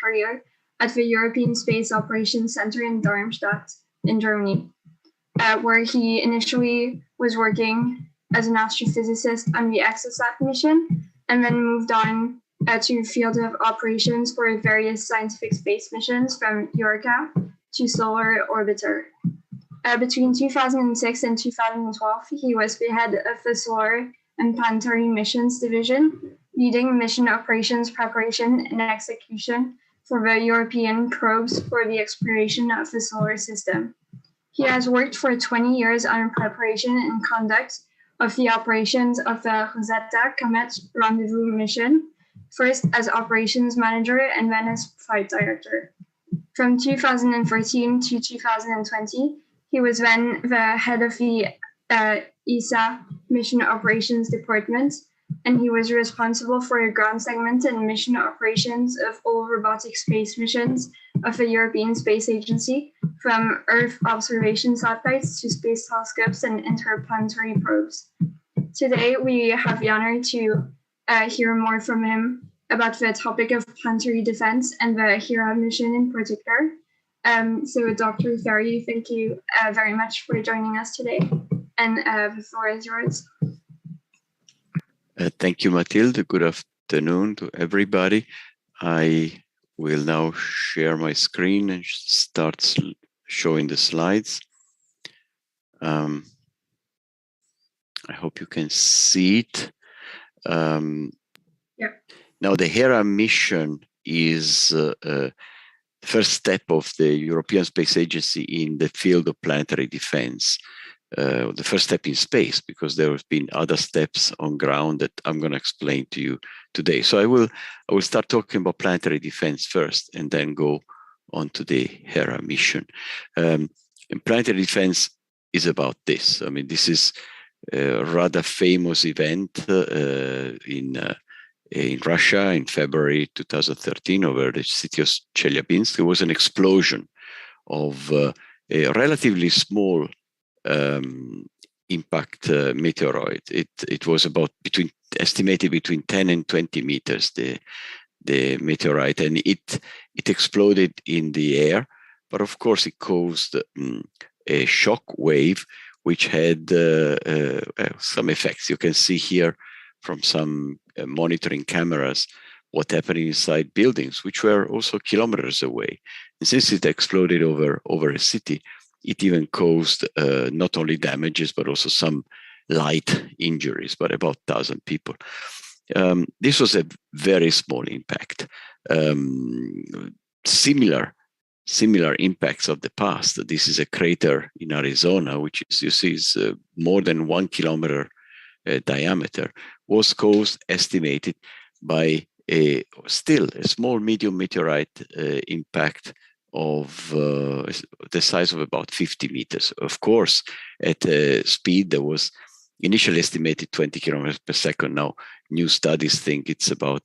career at the European Space Operations Center in Darmstadt in Germany, where he initially was working as an astrophysicist on the Exosat mission, and then moved on to the field of operations for various scientific space missions from Eureca to Solar Orbiter. Between 2006 and 2012, he was the head of the Solar and Planetary Missions Division, leading mission operations preparation and execution for the European probes for the exploration of the solar system. He has worked for 20 years on preparation and conduct of the operations of the Rosetta comet rendezvous mission, first as operations manager and then as flight director. From 2013 to 2020, he was then the head of the ESA Mission Operations Department, and he was responsible for the ground segment and mission operations of all robotic space missions of the European Space Agency, from Earth observation satellites to space telescopes and interplanetary probes. Today, we have the honor to hear more from him about the topic of planetary defense and the Hera mission in particular. So Dr. Ferri, thank you very much for joining us today. And the floor is yours. Thank you, Mathilde. Good afternoon to everybody. I will now share my screen and start showing the slides. I hope you can see it. Yeah. Now, the Hera mission is the first step of the European Space Agency in the field of planetary defense. The first step in space, because there have been other steps on ground that I'm going to explain to you today. So I will start talking about planetary defense first, and then go on to the Hera mission. And planetary defense is about this. I mean, this is a rather famous event in Russia in February 2013 over the city of Chelyabinsk. There was an explosion of a relatively small impact meteoroid. It was about estimated between 10 and 20 meters, the meteorite, and it exploded in the air. But of course, it caused a shock wave, which had some effects. You can see here from some monitoring cameras what happened inside buildings, which were also kilometers away. And since it exploded over a city, it even caused not only damages, but also some light injuries, but about 1,000 people. This was a very small impact. Similar impacts of the past. This is a crater in Arizona, which is, you see, is more than 1 kilometer diameter, was caused, estimated, by still a small medium meteorite impact of the size of about 50 meters. Of course, at a speed that was initially estimated 20 kilometers per second. Now, new studies think it's about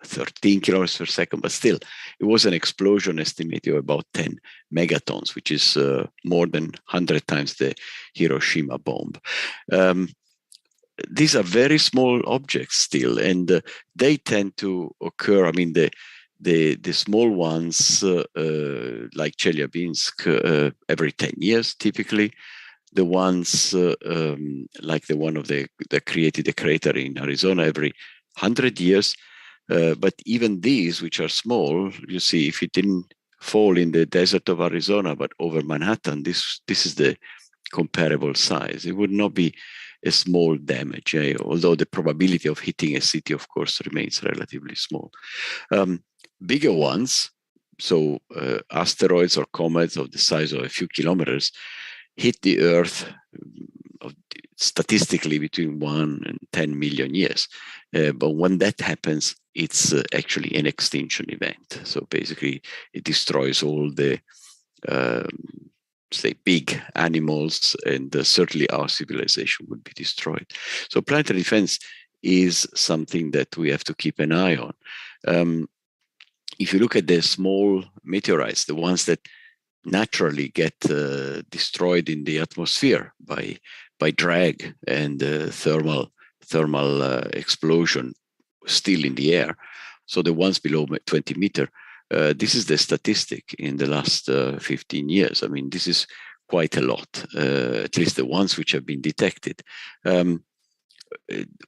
13 kilometers per second, but still, it was an explosion estimated of about 10 megatons, which is more than 100 times the Hiroshima bomb. These are very small objects still, and they tend to occur. I mean, the small ones, like Chelyabinsk, every 10 years, typically. The ones like the one that created the crater in Arizona, every 100 years. But even these, which are small, you see, if it didn't fall in the desert of Arizona, but over Manhattan, this is the comparable size. It would not be a small damage, although the probability of hitting a city, of course, remains relatively small. Bigger ones, so asteroids or comets of the size of a few kilometers, hit the Earth statistically between 1 and 10 million years. But when that happens, it's actually an extinction event. So basically, it destroys all the say, big animals, and certainly our civilization would be destroyed. So planetary defense is something that we have to keep an eye on. If you look at the small meteorites, the ones that naturally get destroyed in the atmosphere by drag and thermal explosion still in the air, so the ones below 20 meter, This is the statistic in the last 15 years. I mean, this is quite a lot, at least the ones which have been detected.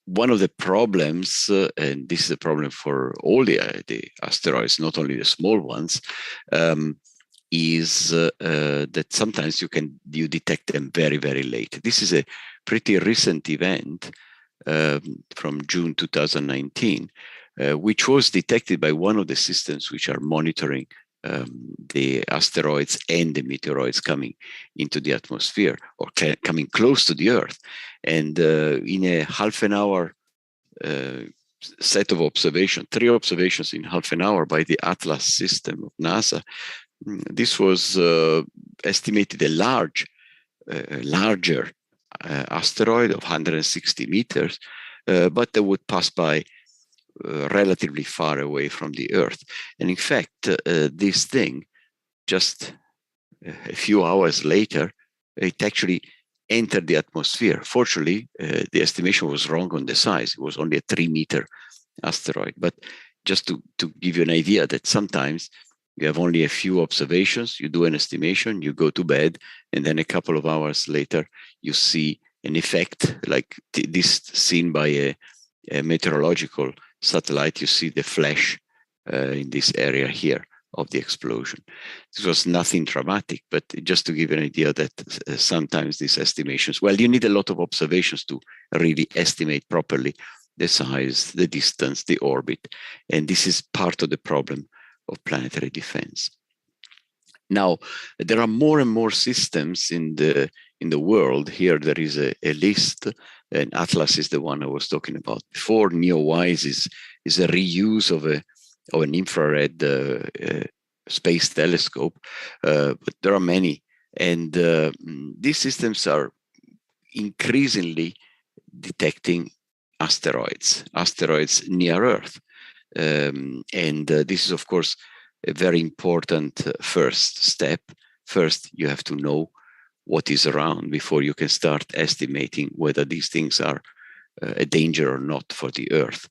One of the problems, and this is a problem for all the asteroids, not only the small ones, is that sometimes you detect them very, very late. This is a pretty recent event from June 2019, which was detected by one of the systems which are monitoring the asteroids and the meteoroids coming into the atmosphere or coming close to the Earth. And in a half an hour set of observations, 3 observations in half an hour by the Atlas system of NASA, this was estimated a larger asteroid of 160 meters, but that would pass by relatively far away from the Earth. And in fact, this thing, just a few hours later, it actually entered the atmosphere. Fortunately, the estimation was wrong on the size. It was only a 3-meter asteroid. But just to give you an idea that sometimes you have only a few observations, you do an estimation, you go to bed, and then a couple of hours later, you see an effect like this seen by a meteorological satellite. You see the flash in this area here of the explosion. This was nothing dramatic, but just to give you an idea that sometimes these estimations, well, you need a lot of observations to really estimate properly the size, the distance, the orbit. And this is part of the problem of planetary defense. Now, there are more and more systems in the world. Here there is a list, and Atlas is the one I was talking about before. NEOWISE is a reuse of an infrared space telescope, but there are many, and these systems are increasingly detecting asteroids near Earth. And this is, of course, a very important first step. First, you have to know what is around before you can start estimating whether these things are a danger or not for the Earth.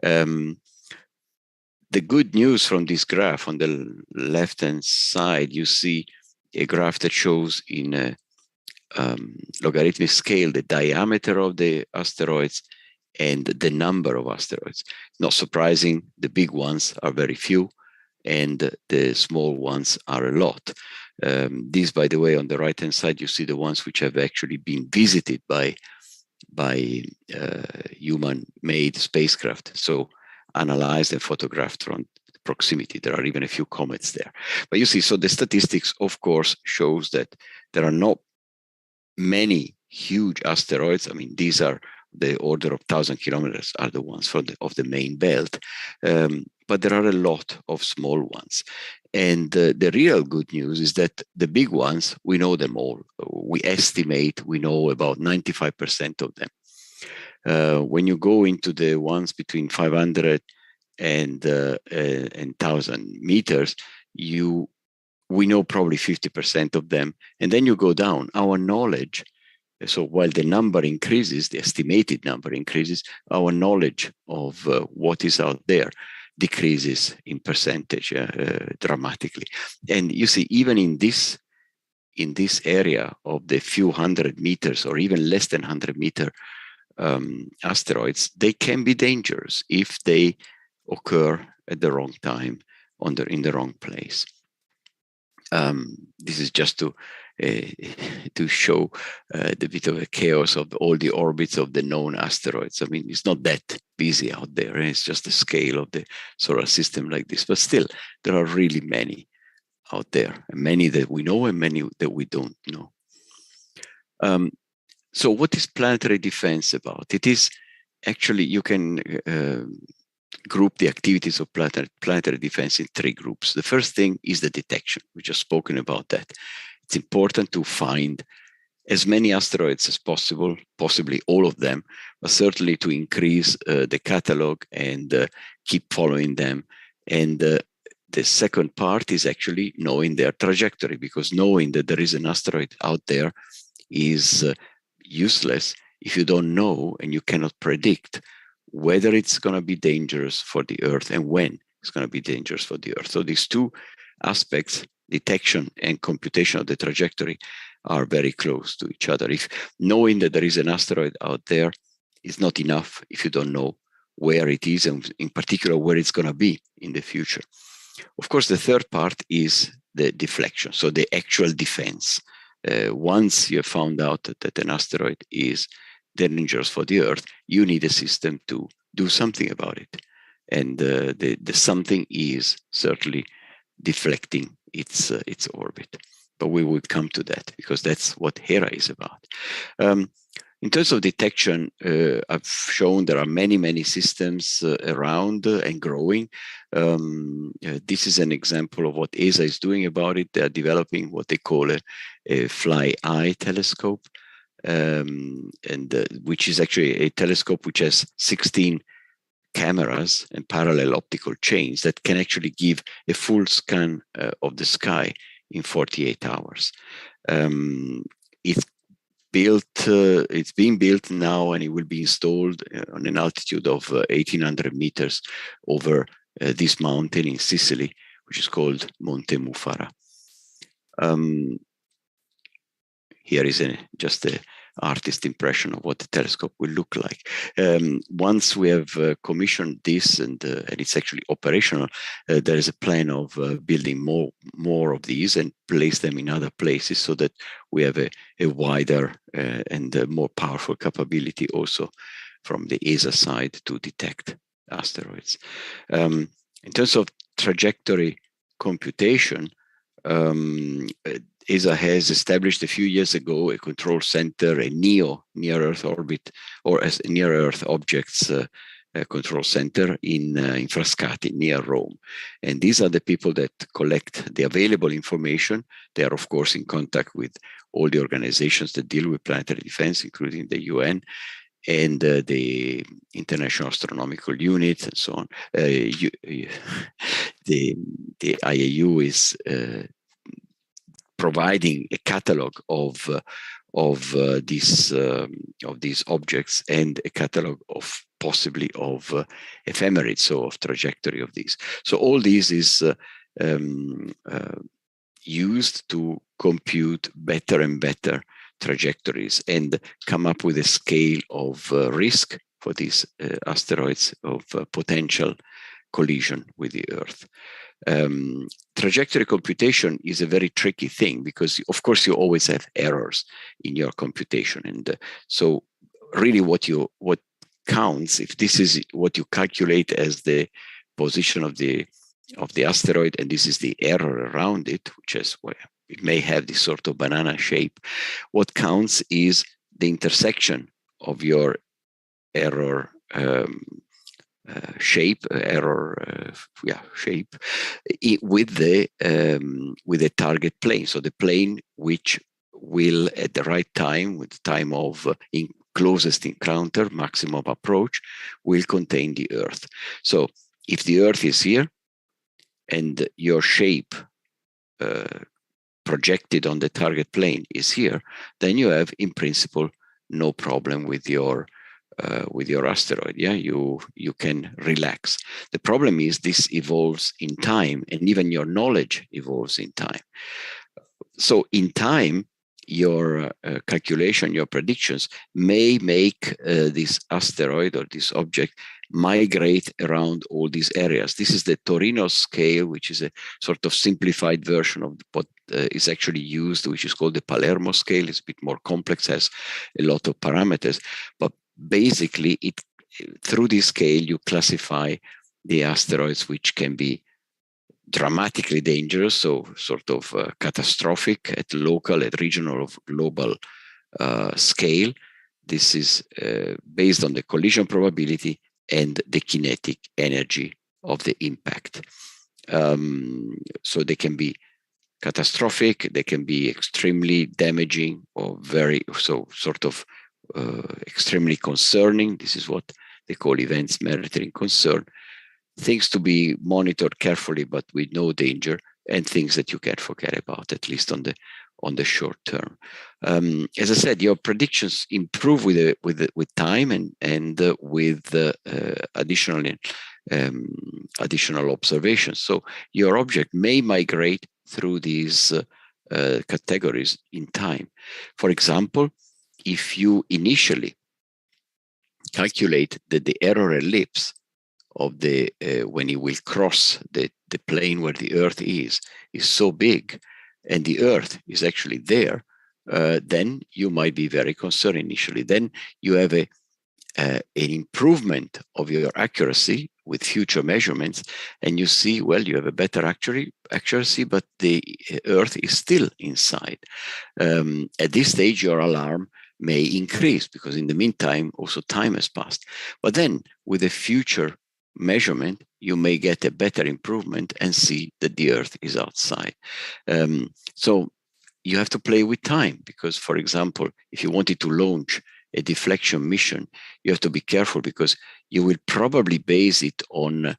The good news from this graph on the left-hand side, you see a graph that shows in a logarithmic scale the diameter of the asteroids and the number of asteroids. Not surprising, the big ones are very few and the small ones are a lot. These, by the way, on the right-hand side, you see the ones which have actually been visited by human-made spacecraft. So analyzed and photographed from proximity. There are even a few comets there. But you see, so the statistics, of course, shows that there are not many huge asteroids. I mean, these are the order of 1,000 kilometers are the ones of the main belt. But there are a lot of small ones. And the real good news is that the big ones, we know them all. We estimate, we know about 95% of them. When you go into the ones between 500 and 1,000 meters, we know probably 50% of them. And then you go down. Our knowledge, so while the number increases, the estimated number increases, our knowledge of what is out there decreases in percentage dramatically. And you see, even in this area of the few 100 meters or even less than 100-meter asteroids, they can be dangerous if they occur at the wrong time in the wrong place. This is just to show the bit of a chaos of all the orbits of the known asteroids. I mean, it's not that busy out there. It's just the scale of the solar system like this. But still, there are really many out there, and many that we know and many that we don't know. So what is planetary defense about? It is actually, you can group the activities of planetary defense in 3 groups. The first thing is the detection. We just spoken about that. It's important to find as many asteroids as possible, possibly all of them, but certainly to increase the catalog and keep following them. And the second part is actually knowing their trajectory, because knowing that there is an asteroid out there is useless if you don't know and you cannot predict whether it's going to be dangerous for the Earth and when. it's going to be dangerous for the Earth. So these two aspects, detection and computation of the trajectory, are very close to each other. If knowing that there is an asteroid out there is not enough if you don't know where it is, and in particular where it's going to be in the future. Of course, the third part is the deflection, so the actual defense. Once you have found out that an asteroid is dangerous for the Earth, you need a system to do something about it. And the something is certainly deflecting its orbit. But we will come to that because that's what Hera is about. In terms of detection, I've shown there are many systems around and growing. This is an example of what ESA is doing about it. They are developing what they call a fly-eye telescope, which is actually a telescope which has 16 cameras and parallel optical chains that can actually give a full scan of the sky in 48 hours. It's being built now, and it will be installed on an altitude of 1,800 meters over this mountain in Sicily, which is called Monte Mufara. Here is just an artist impression of what the telescope will look like. Once we have commissioned this and it's actually operational, there is a plan of building more of these and place them in other places so that we have a wider and more powerful capability also from the ESA side to detect asteroids. In terms of trajectory computation, ESA has established a few years ago a control center, a NEO, near Earth orbit, or as near Earth objects control center in Frascati, near Rome. And these are the people that collect the available information. They are, of course, in contact with all the organizations that deal with planetary defense, including the UN and the International Astronomical Unit and so on. The IAU is providing a catalog of these objects and a catalog of possibly of ephemerides, so of trajectory of these. So all these is used to compute better and better trajectories and come up with a scale of risk for these asteroids of potential collision with the Earth. Trajectory computation is a very tricky thing because, of course, you always have errors in your computation, and so really what counts, if this is what you calculate as the position of the asteroid, and this is the error around it, which is where it may have this sort of banana shape. What counts is the intersection of your error shape with the target plane. So the plane which will, at the right time, with the time of closest encounter, maximum approach, will contain the Earth. So if the Earth is here and your shape projected on the target plane is here, then you have, in principle, no problem with your asteroid. Yeah, you can relax. The problem is this evolves in time, and even your knowledge evolves in time. So in time, your calculation, your predictions may make this asteroid or this object migrate around all these areas. This is the Torino Scale, which is a sort of simplified version of what is actually used, which is called the Palermo Scale. It's a bit more complex, has a lot of parameters, but basically through this scale you classify the asteroids which can be dramatically dangerous, so sort of catastrophic at local, at regional, or global scale. This is based on the collision probability and the kinetic energy of the impact. So they can be catastrophic, they can be extremely damaging, or extremely concerning. This is what they call events meriting concern. Things to be monitored carefully, but with no danger, and things that you can't forget about, at least on the short term. As I said, your predictions improve with time and with additional additional observations. So your object may migrate through these categories in time. For example, if you initially calculate that the error ellipse of the when it will cross the plane where the Earth is so big, and the Earth is actually there, then you might be very concerned initially. Then you have an improvement of your accuracy with future measurements, and you see, well, you have a better accuracy, but the Earth is still inside. At this stage, your alarm may increase because in the meantime, also time has passed. But then with a future measurement, you may get a better improvement and see that the Earth is outside. So you have to play with time because, for example, if you wanted to launch a deflection mission, you have to be careful because you will probably base it on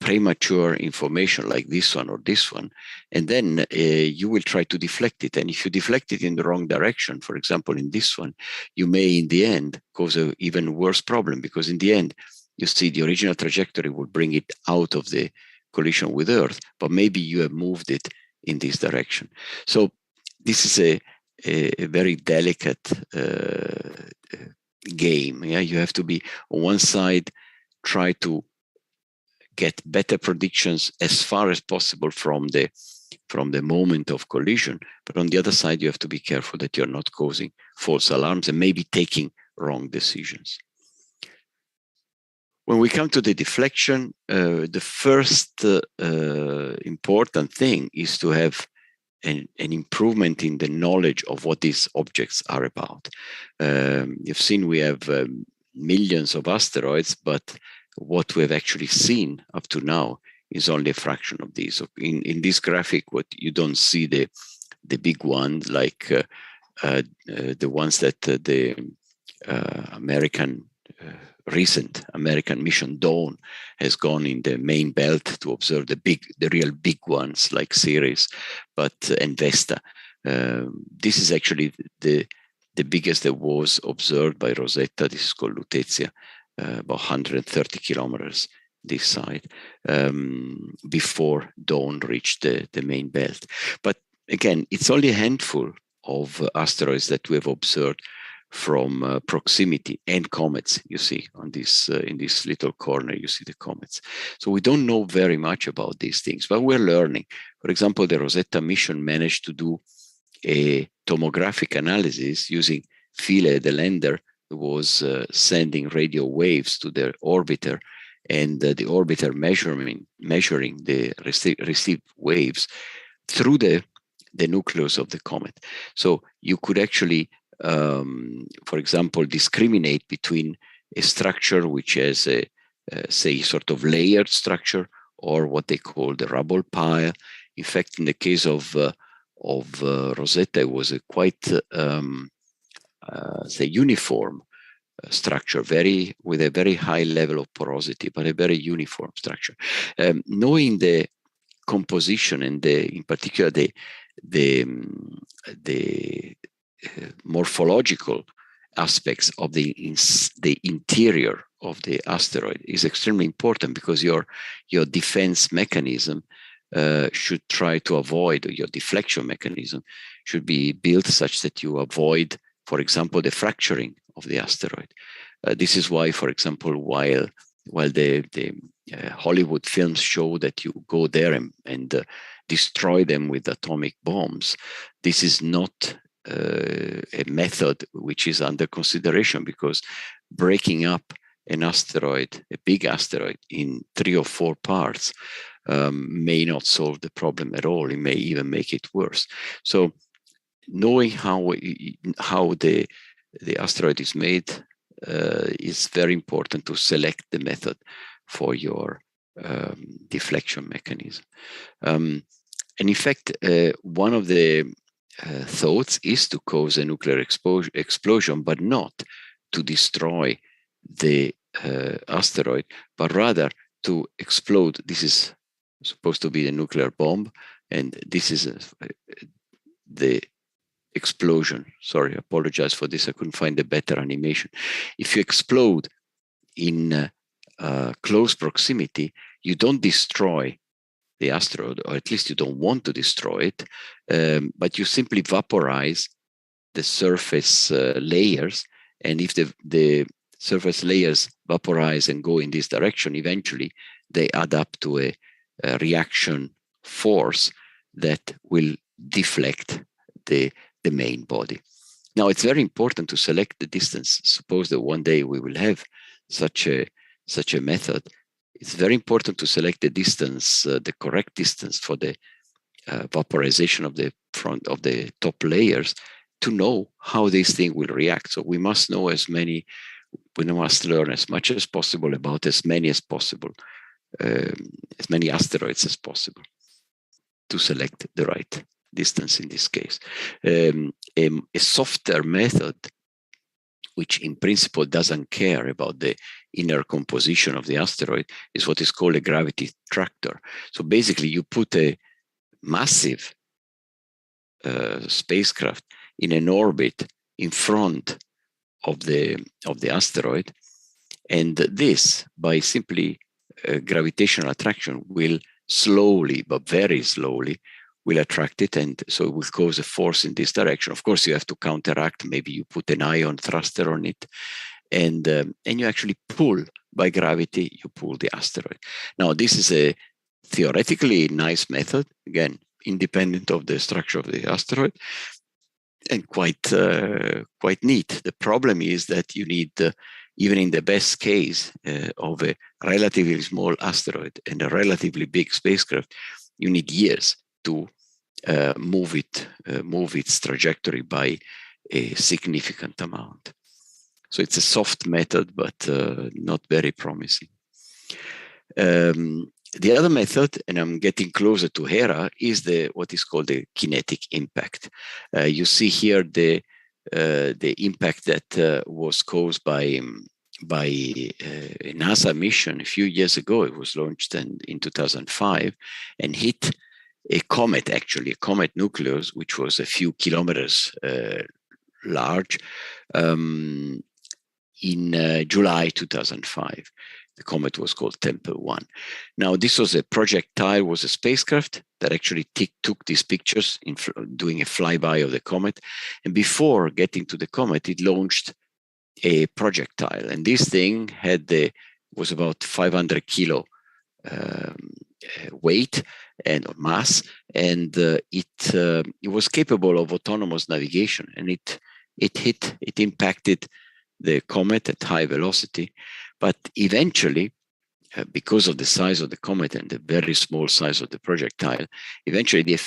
premature information like this one or this one, and then you will try to deflect it. And if you deflect it in the wrong direction, for example, in this one, you may in the end cause an even worse problem because in the end, you see the original trajectory will bring it out of the collision with Earth, but maybe you have moved it in this direction. So this is a very delicate game. Yeah, you have to be on one side, try to get better predictions as far as possible from the moment of collision, but on the other side, you have to be careful that you're not causing false alarms and maybe taking wrong decisions. When we come to the deflection, the first important thing is to have an improvement in the knowledge of what these objects are about. You've seen we have millions of asteroids, but what we have actually seen up to now is only a fraction of these. So in this graphic, what you don't see the big ones like the ones that the recent American mission Dawn has gone in the main belt to observe the real big ones like Ceres, and Vesta. This is actually the biggest that was observed by Rosetta. This is called Lutetia, about 130 kilometers this side, before Dawn reached the main belt. But again, it's only a handful of asteroids that we have observed from proximity, and comets. You see on this in this little corner, you see the comets. So we don't know very much about these things, but we're learning. For example, the Rosetta mission managed to do a tomographic analysis using Philae, the lander, who was sending radio waves to their orbiter, and the orbiter measuring the received waves through the nucleus of the comet. So you could actually for example, discriminate between a structure which has a, say, sort of layered structure, or what they call the rubble pile. In fact, in the case of Rosetta, it was a quite, say, uniform structure, with a very high level of porosity, but a very uniform structure. Knowing the composition and in particular the morphological aspects of the interior of the asteroid is extremely important, because your defense mechanism should try to avoid, or your deflection mechanism should be built such that you avoid, for example, the fracturing of the asteroid. This is why, for example, while the Hollywood films show that you go there and destroy them with atomic bombs, this is not a method which is under consideration, because breaking up an asteroid, a big asteroid, in 3 or 4 parts may not solve the problem at all. It may even make it worse. So knowing how the asteroid is made is very important to select the method for your deflection mechanism. And in fact, one of the thoughts is to cause a nuclear explosion, but not to destroy the asteroid, but rather to explode. This is supposed to be a nuclear bomb, and this is the explosion. Sorry, I apologize for this. I couldn't find a better animation. If you explode in close proximity, you don't destroy the asteroid, or at least you don't want to destroy it, but you simply vaporize the surface layers. And if the surface layers vaporize and go in this direction, eventually they add up to a reaction force that will deflect the main body. Now, it's very important to select the distance. Suppose that one day we will have such a method. It's very important to select the distance, the correct distance for the vaporization of the front of the top layers, to know how this thing will react. So we must know we must learn as much as possible about as many asteroids as possible to select the right distance in this case. A softer method, which in principle doesn't care about the inner composition of the asteroid, is what is called a gravity tractor. So basically you put a massive spacecraft in an orbit in front of the asteroid, and this, by simply gravitational attraction, will slowly, but very slowly, will attract it, and so it will cause a force in this direction. Of course, you have to counteract. Maybe you put an ion thruster on it, and you actually pull by gravity. You pull the asteroid. Now, this is a theoretically nice method, again, independent of the structure of the asteroid, and quite neat. The problem is that you need, even in the best case of a relatively small asteroid and a relatively big spacecraft, you need years to move its trajectory by a significant amount. So it's a soft method, but not very promising. The other method, and I'm getting closer to Hera, is what is called the kinetic impact. You see here the impact that was caused by a NASA mission a few years ago. It was launched in 2005 and hit a comet, actually, a comet nucleus, which was a few kilometers large, in July 2005. The comet was called Tempel 1. Now, this was a projectile, was a spacecraft that actually took these pictures doing a flyby of the comet. And before getting to the comet, it launched a projectile. And this thing was about 500 kilo weight and mass, and it was capable of autonomous navigation. And it impacted the comet at high velocity. But eventually, because of the size of the comet and the very small size of the projectile, eventually the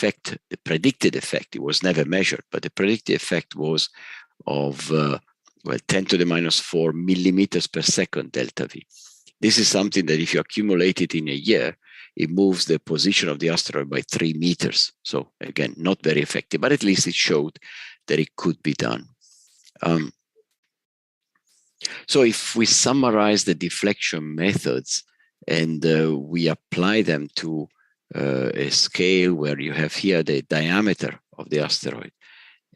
predicted effect, it was never measured, but the predicted effect was of 10 to the minus 4 millimeters per second delta V. This is something that if you accumulate it in a year, it moves the position of the asteroid by 3 meters. So again, not very effective, but at least it showed that it could be done. So if we summarize the deflection methods and we apply them to a scale where you have here the diameter of the asteroid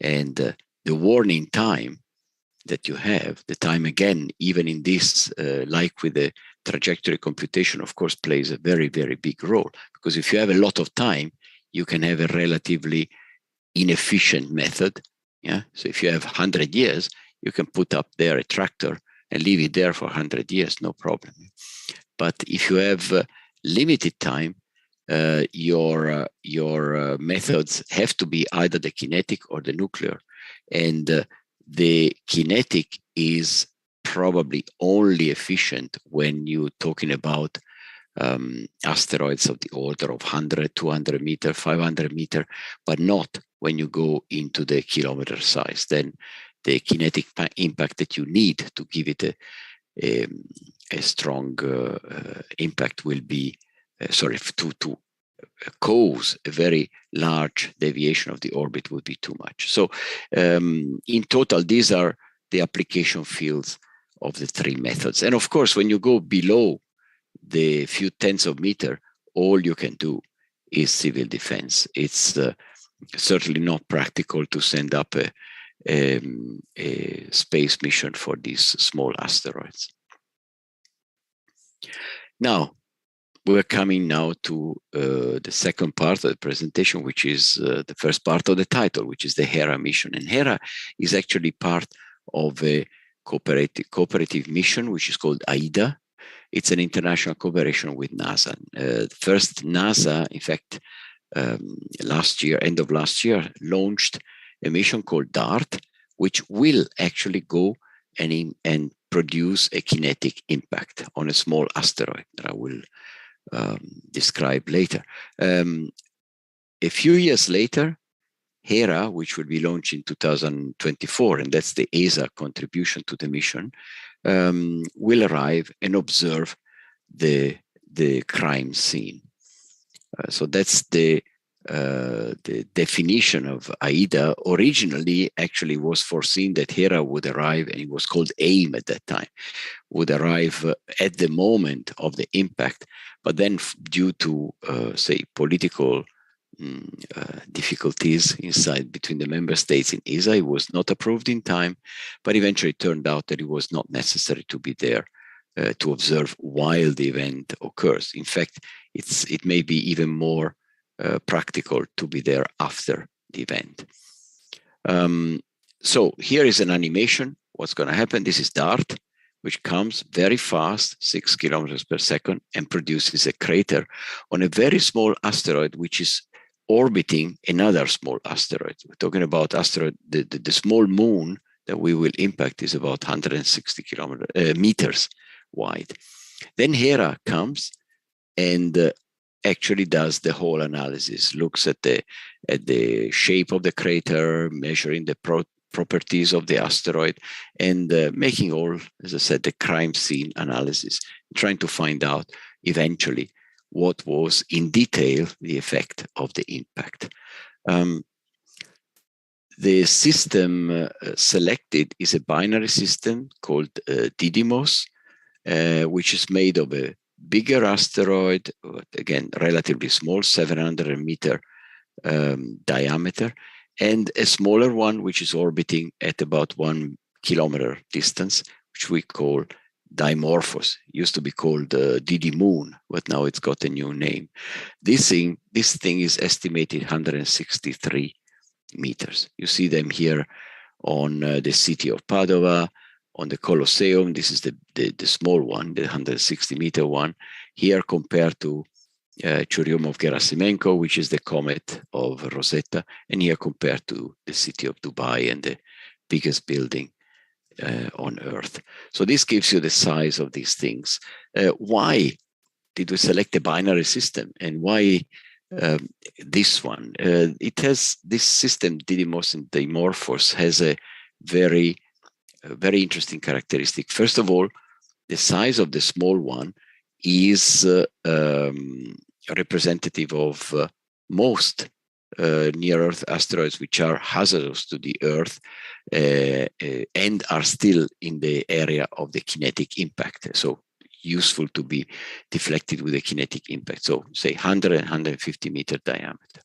and the warning time that you have, the time, again, even in this, like with the trajectory computation, of course, plays a very, very big role. Because if you have a lot of time, you can have a relatively inefficient method. Yeah. So if you have 100 years, you can put up there a tractor and leave it there for 100 years, no problem. But if you have limited time, your methods have to be either the kinetic or the nuclear. And the kinetic is probably only efficient when you're talking about asteroids of the order of 100, 200 meter, 500 meter, but not when you go into the kilometer size. Then the kinetic impact that you need to give it a strong impact will be, to cause a very large deviation of the orbit would be too much. So in total, these are the application fields of the three methods. And of course, when you go below the few tenths of meter, all you can do is civil defense. It's certainly not practical to send up a space mission for these small asteroids. Now, we're coming now to the second part of the presentation, which is the first part of the title, which is the Hera mission. And Hera is actually part of a cooperative mission, which is called AIDA. It's an international cooperation with NASA. First, NASA, in fact, last year, end of last year, launched a mission called Dott, which will actually go and produce a kinetic impact on a small asteroid that I will describe later. A few years later, Hera, which will be launched in 2024, and that's the ESA contribution to the mission, will arrive and observe the crime scene. So that's the definition of AIDA. Originally, actually was foreseen that Hera would arrive, and it was called AIM at that time, would arrive at the moment of the impact. But then due to, say, political difficulties inside between the member states in ESA, it was not approved in time, but eventually it turned out that it was not necessary to be there to observe while the event occurs. In fact, it may be even more practical to be there after the event. So here is an animation. What's going to happen? This is Dart, which comes very fast, 6 kilometers per second, and produces a crater on a very small asteroid, which is orbiting another small asteroid. We're talking about asteroid, the small moon that we will impact is about 160 meters wide. Then Hera comes and actually does the whole analysis, looks at the shape of the crater, measuring the properties of the asteroid, and making all, as I said, the crime scene analysis, trying to find out eventually what was in detail the effect of the impact. The system selected is a binary system called Didymos, which is made of a bigger asteroid, again, relatively small, 700 meter diameter, and a smaller one, which is orbiting at about 1 kilometer distance, which we call Dimorphos. It used to be called Didymoon, but now it's got a new name. This thing is estimated 163 meters. You see them here on the city of Padova, on the Colosseum. This is the small one, the 160 meter one, here compared to Churyumov-Gerasimenko, which is the comet of Rosetta, and here compared to the city of Dubai and the biggest building on Earth. So this gives you the size of these things. Why did we select a binary system, and why this one? It has this system, Didymos and Dimorphos, has a very interesting characteristic. First of all, the size of the small one is representative of most near-Earth asteroids, which are hazardous to the Earth and are still in the area of the kinetic impact. So useful to be deflected with a kinetic impact. So say 100 and 150 meter diameter.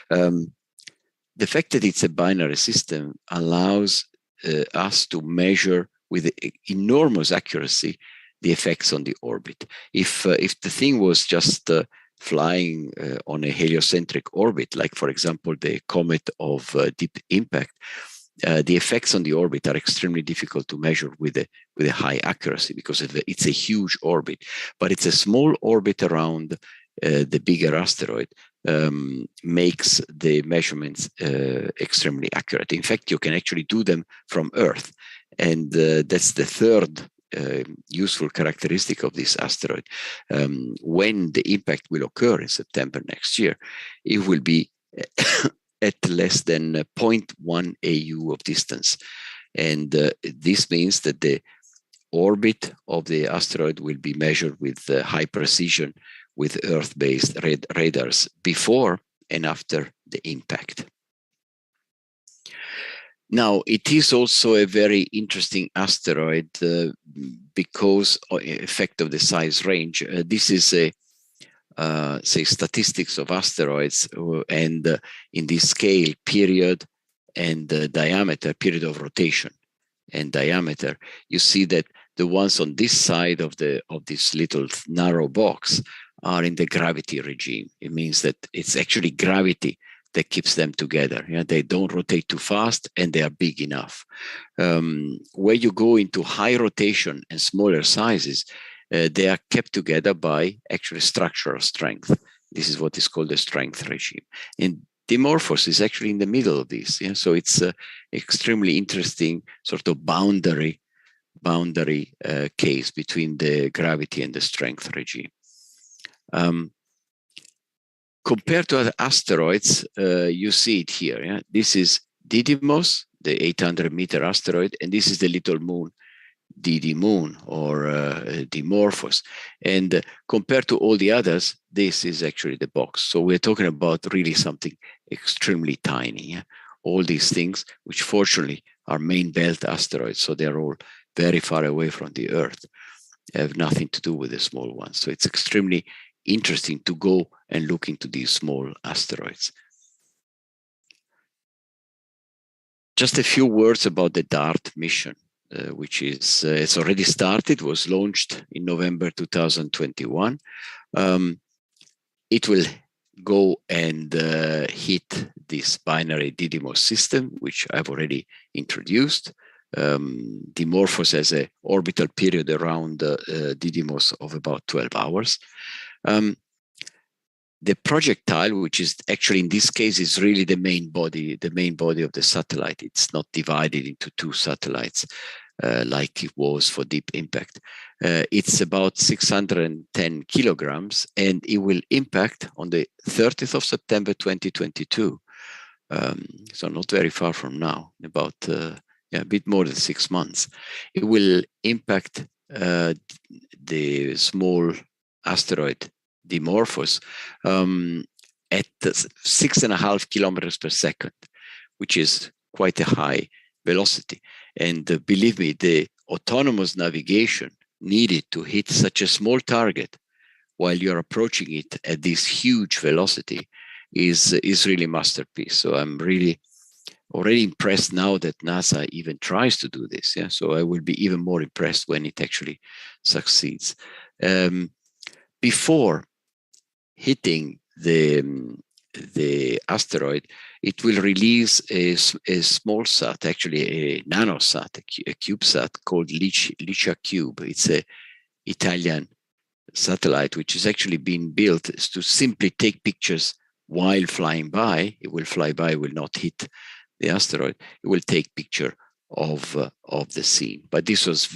The fact that it's a binary system allows us to measure with enormous accuracy the effects on the orbit. If the thing was just flying on a heliocentric orbit, like for example the comet of Deep Impact, the effects on the orbit are extremely difficult to measure with a high accuracy because it's a huge orbit. But it's a small orbit around the bigger asteroid makes the measurements extremely accurate. In fact, you can actually do them from Earth, and that's the third useful characteristic of this asteroid. When the impact will occur in September next year, it will be at less than 0.1 AU of distance. And this means that the orbit of the asteroid will be measured with high precision with Earth-based radars before and after the impact. Now, it is also a very interesting asteroid because of the effect of the size range. This is say statistics of asteroids, and in this scale, period and diameter, period of rotation and diameter, you see that the ones on this side of this little narrow box are in the gravity regime. It means that it's actually gravity that keeps them together. They don't rotate too fast and they are big enough. Where you go into high rotation and smaller sizes, they are kept together by actually structural strength. This is what is called the strength regime. And Dimorphos is actually in the middle of this. So it's an extremely interesting sort of boundary case between the gravity and the strength regime. Compared to other asteroids, you see it here. This is Didymos, the 800-meter asteroid, and this is the little moon, Didymoon or Dimorphos. And compared to all the others, this is actually the box. So we're talking about really something extremely tiny. All these things, which fortunately are main belt asteroids, so they're all very far away from the Earth, have nothing to do with the small ones. So it's extremely interesting to go and look into these small asteroids. Just a few words about the Dart mission, which is it's already started, was launched in November 2021. It will go and hit this binary Didymos system, which I've already introduced. Dimorphos has an orbital period around Didymos of about 12 hours. The projectile, which is actually in this case is really the main body of the satellite. It's not divided into two satellites like it was for Deep Impact. It's about 610 kilograms, and it will impact on the 30th of September 2022. So not very far from now, about a bit more than 6 months. It will impact the small asteroid Dimorphos at 6.5 kilometers per second, which is quite a high velocity. And believe me, the autonomous navigation needed to hit such a small target while you're approaching it at this huge velocity is really masterpiece. So I'm really already impressed now that NASA even tries to do this. So I will be even more impressed when it actually succeeds. Before hitting the asteroid, it will release a small sat, actually a nanosat, a CubeSat called Licia Cube. It's an Italian satellite which is actually being built to simply take pictures while flying by. It will fly by, will not hit the asteroid. It will take picture of the scene. But this was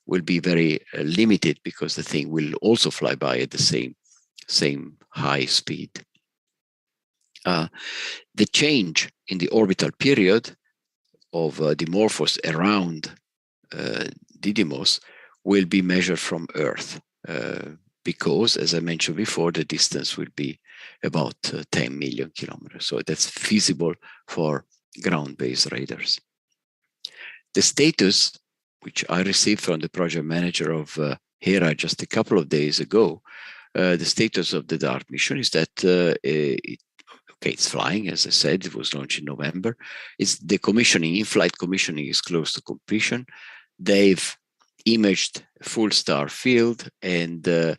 will be very limited because the thing will also fly by at the same high speed. The change in the orbital period of Dimorphos around Didymos will be measured from Earth because, as I mentioned before, the distance will be about 10 million kilometers. So that's feasible for ground-based radars. The status, which I received from the project manager of Hera just a couple of days ago, the status of the Dart mission is that it's flying, as I said. It was launched in November. It's the commissioning, in-flight commissioning is close to completion. They've imaged a full star field, and they're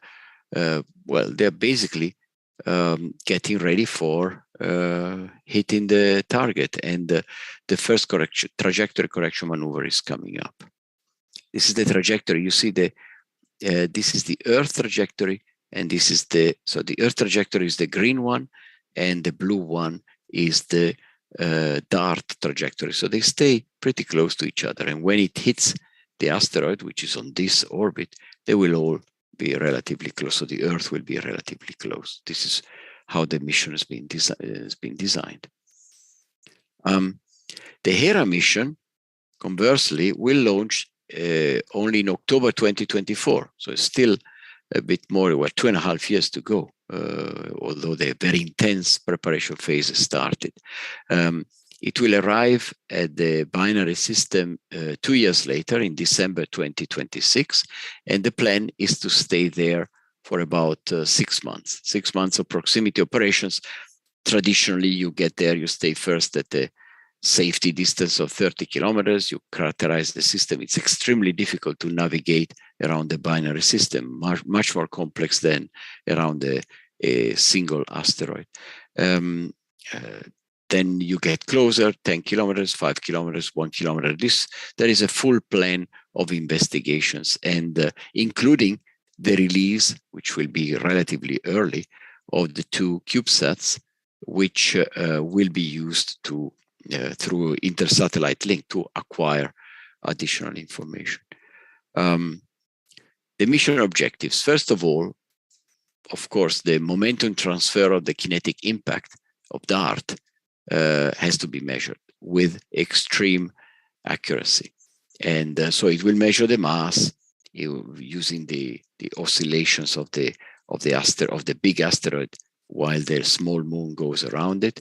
basically getting ready for hitting the target, and the first trajectory correction maneuver is coming up. This is the trajectory. You see this is the Earth trajectory, and this is the Earth trajectory is the green one, and the blue one is the Dart trajectory. So they stay pretty close to each other, and when it hits the asteroid, which is on this orbit, they will all be relatively close. So the Earth will be relatively close. This is how the mission has been designed. The Hera mission, conversely, will launch only in October 2024. So it's still a bit more, 2.5 years to go, although the very intense preparation phase has started. It will arrive at the binary system 2 years later in December 2026, and the plan is to stay there for about 6 months. 6 months of proximity operations. Traditionally, you get there, you stay first at the safety distance of 30 kilometers. You characterize the system. It's extremely difficult to navigate around the binary system, much more complex than around a single asteroid. Then you get closer, 10 kilometers, 5 kilometers, 1 kilometer. There is a full plan of investigations, and including the release, which will be relatively early, of the 2 Cubesats, which will be used to through intersatellite link to acquire additional information. The mission objectives, first of all, of course, the momentum transfer of the kinetic impact of Dott has to be measured with extreme accuracy. And so it will measure the mass using the oscillations of the big asteroid while the small moon goes around it.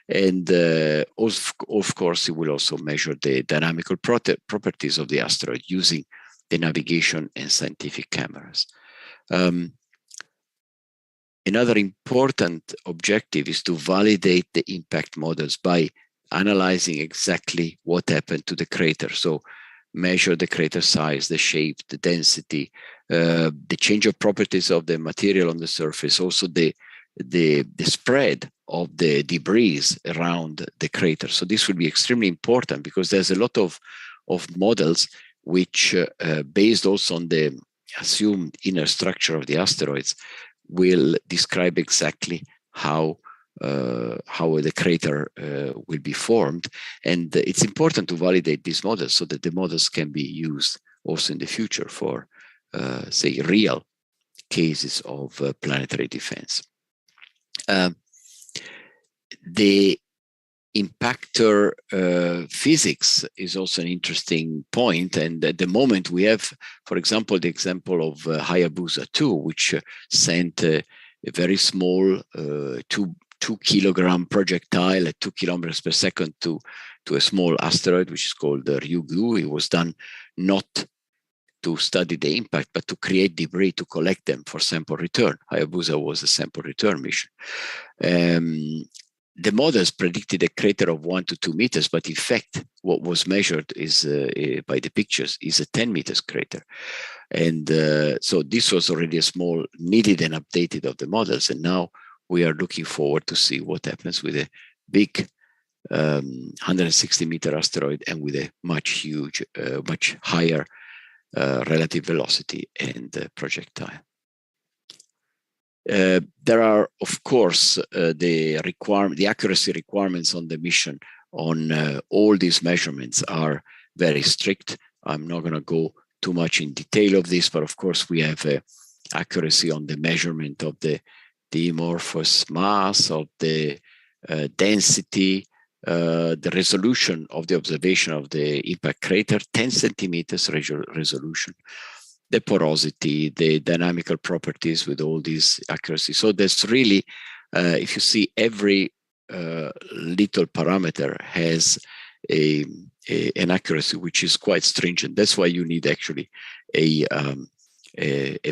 And of course, it will also measure the dynamical properties of the asteroid using the navigation and scientific cameras. Another important objective is to validate the impact models by analyzing exactly what happened to the crater. So measure the crater size, the shape, the density, the change of properties of the material on the surface, also the spread of the debris around the crater. So this will be extremely important because there's a lot of models which, based also on the assumed inner structure of the asteroids, will describe exactly how the crater will be formed. And it's important to validate these models so that the models can be used also in the future for, say, real cases of planetary defense. The impactor physics is also an interesting point. And at the moment we have, for example, the example of Hayabusa 2, which sent a very small 2 kilogram projectile at 2 kilometers per second to a small asteroid, which is called Ryugu. It was done not to study the impact, but to create debris, to collect them for sample return. Hayabusa was a sample return mission. The models predicted a crater of 1 to 2 meters, but in fact, what was measured is by the pictures is a 10 meters crater. And so this was already a small, needed and updated of the models. And now we are looking forward to see what happens with a big 160 meter asteroid and with a much higher relative velocity and projectile. There are, of course, the accuracy requirements on the mission on all these measurements are very strict. I'm not going to go too much in detail of this, but of course we have accuracy on the measurement of the amorphous mass, of the density, the resolution of the observation of the impact crater, 10 centimeters resolution, the porosity, the dynamical properties with all these accuracy. So there's really, if you see, every little parameter has an accuracy which is quite stringent. That's why you need actually a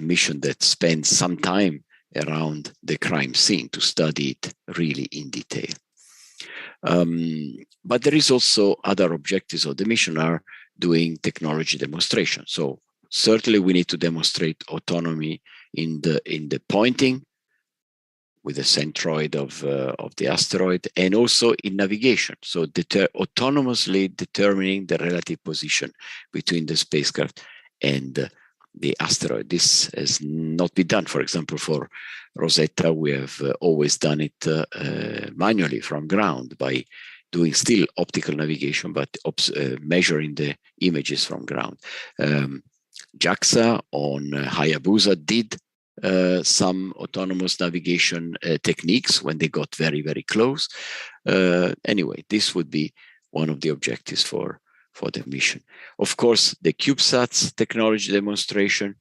mission that spends some time around the crime scene to study it really in detail. But there is also other objectives of the mission are doing technology demonstration. So certainly we need to demonstrate autonomy in the pointing with the centroid of the asteroid, and also in navigation. So autonomously determining the relative position between the spacecraft and the asteroid. This has not been done. For example, for Rosetta, we have always done it manually from ground by doing still optical navigation, but measuring the images from ground. JAXA on Hayabusa did some autonomous navigation techniques when they got very, very close. Anyway, this would be one of the objectives for the mission. Of course, the Cubesats technology demonstration.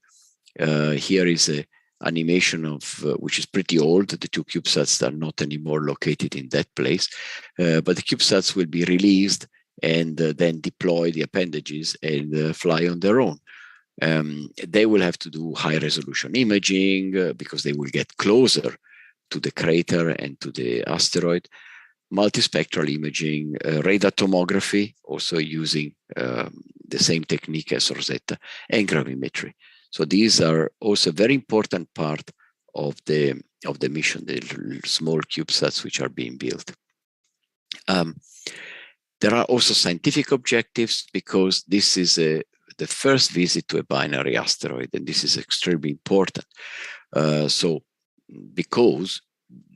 Here is a animation of which is pretty old. The 2 Cubesats are not anymore located in that place, but the Cubesats will be released and then deploy the appendages and fly on their own. They will have to do high resolution imaging because they will get closer to the crater and to the asteroid. multispectral imaging, radar tomography, also using the same technique as Rosetta, and gravimetry. So these are also a very important part of the mission, the small CubeSats which are being built. There are also scientific objectives, because this is the first visit to a binary asteroid, and this is extremely important. So because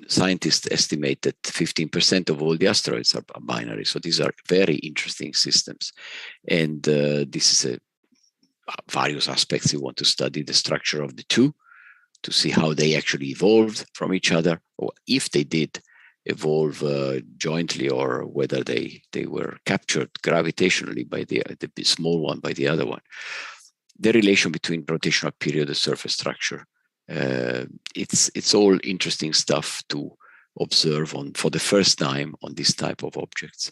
scientists estimate that 15% of all the asteroids are binary, so these are very interesting systems. And this is various aspects. You want to study the structure of the two, to see how they actually evolved from each other, or if they did evolve jointly, or whether they were captured gravitationally by the small one by the other one. The relation between rotational period and surface structure. It's all interesting stuff to observe for the first time on this type of objects.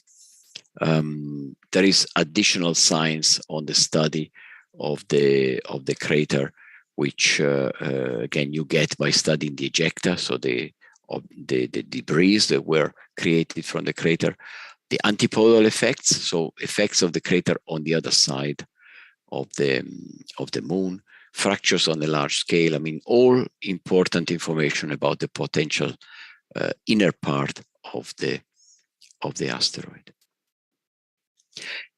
There is additional science on the study of the crater, which again you get by studying the ejecta, so the debris that were created from the crater, the antipodal effects, so effects of the crater on the other side of the moon, fractures on a large scale. I mean, all important information about the potential inner part of the asteroid.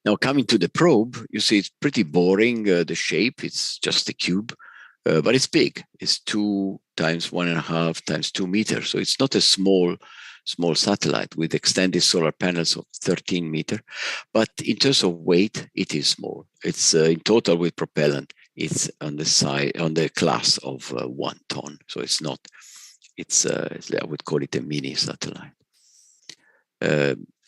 Now, coming to the probe, you see it's pretty boring, the shape. It's just a cube, but it's big. It's 2 times 1.5 times 2 meters. So it's not a small satellite with extended solar panels of 13 meters. But in terms of weight, it is small. It's in total with propellant, it's on the class of 1 ton. So it's not, I would call it a mini satellite.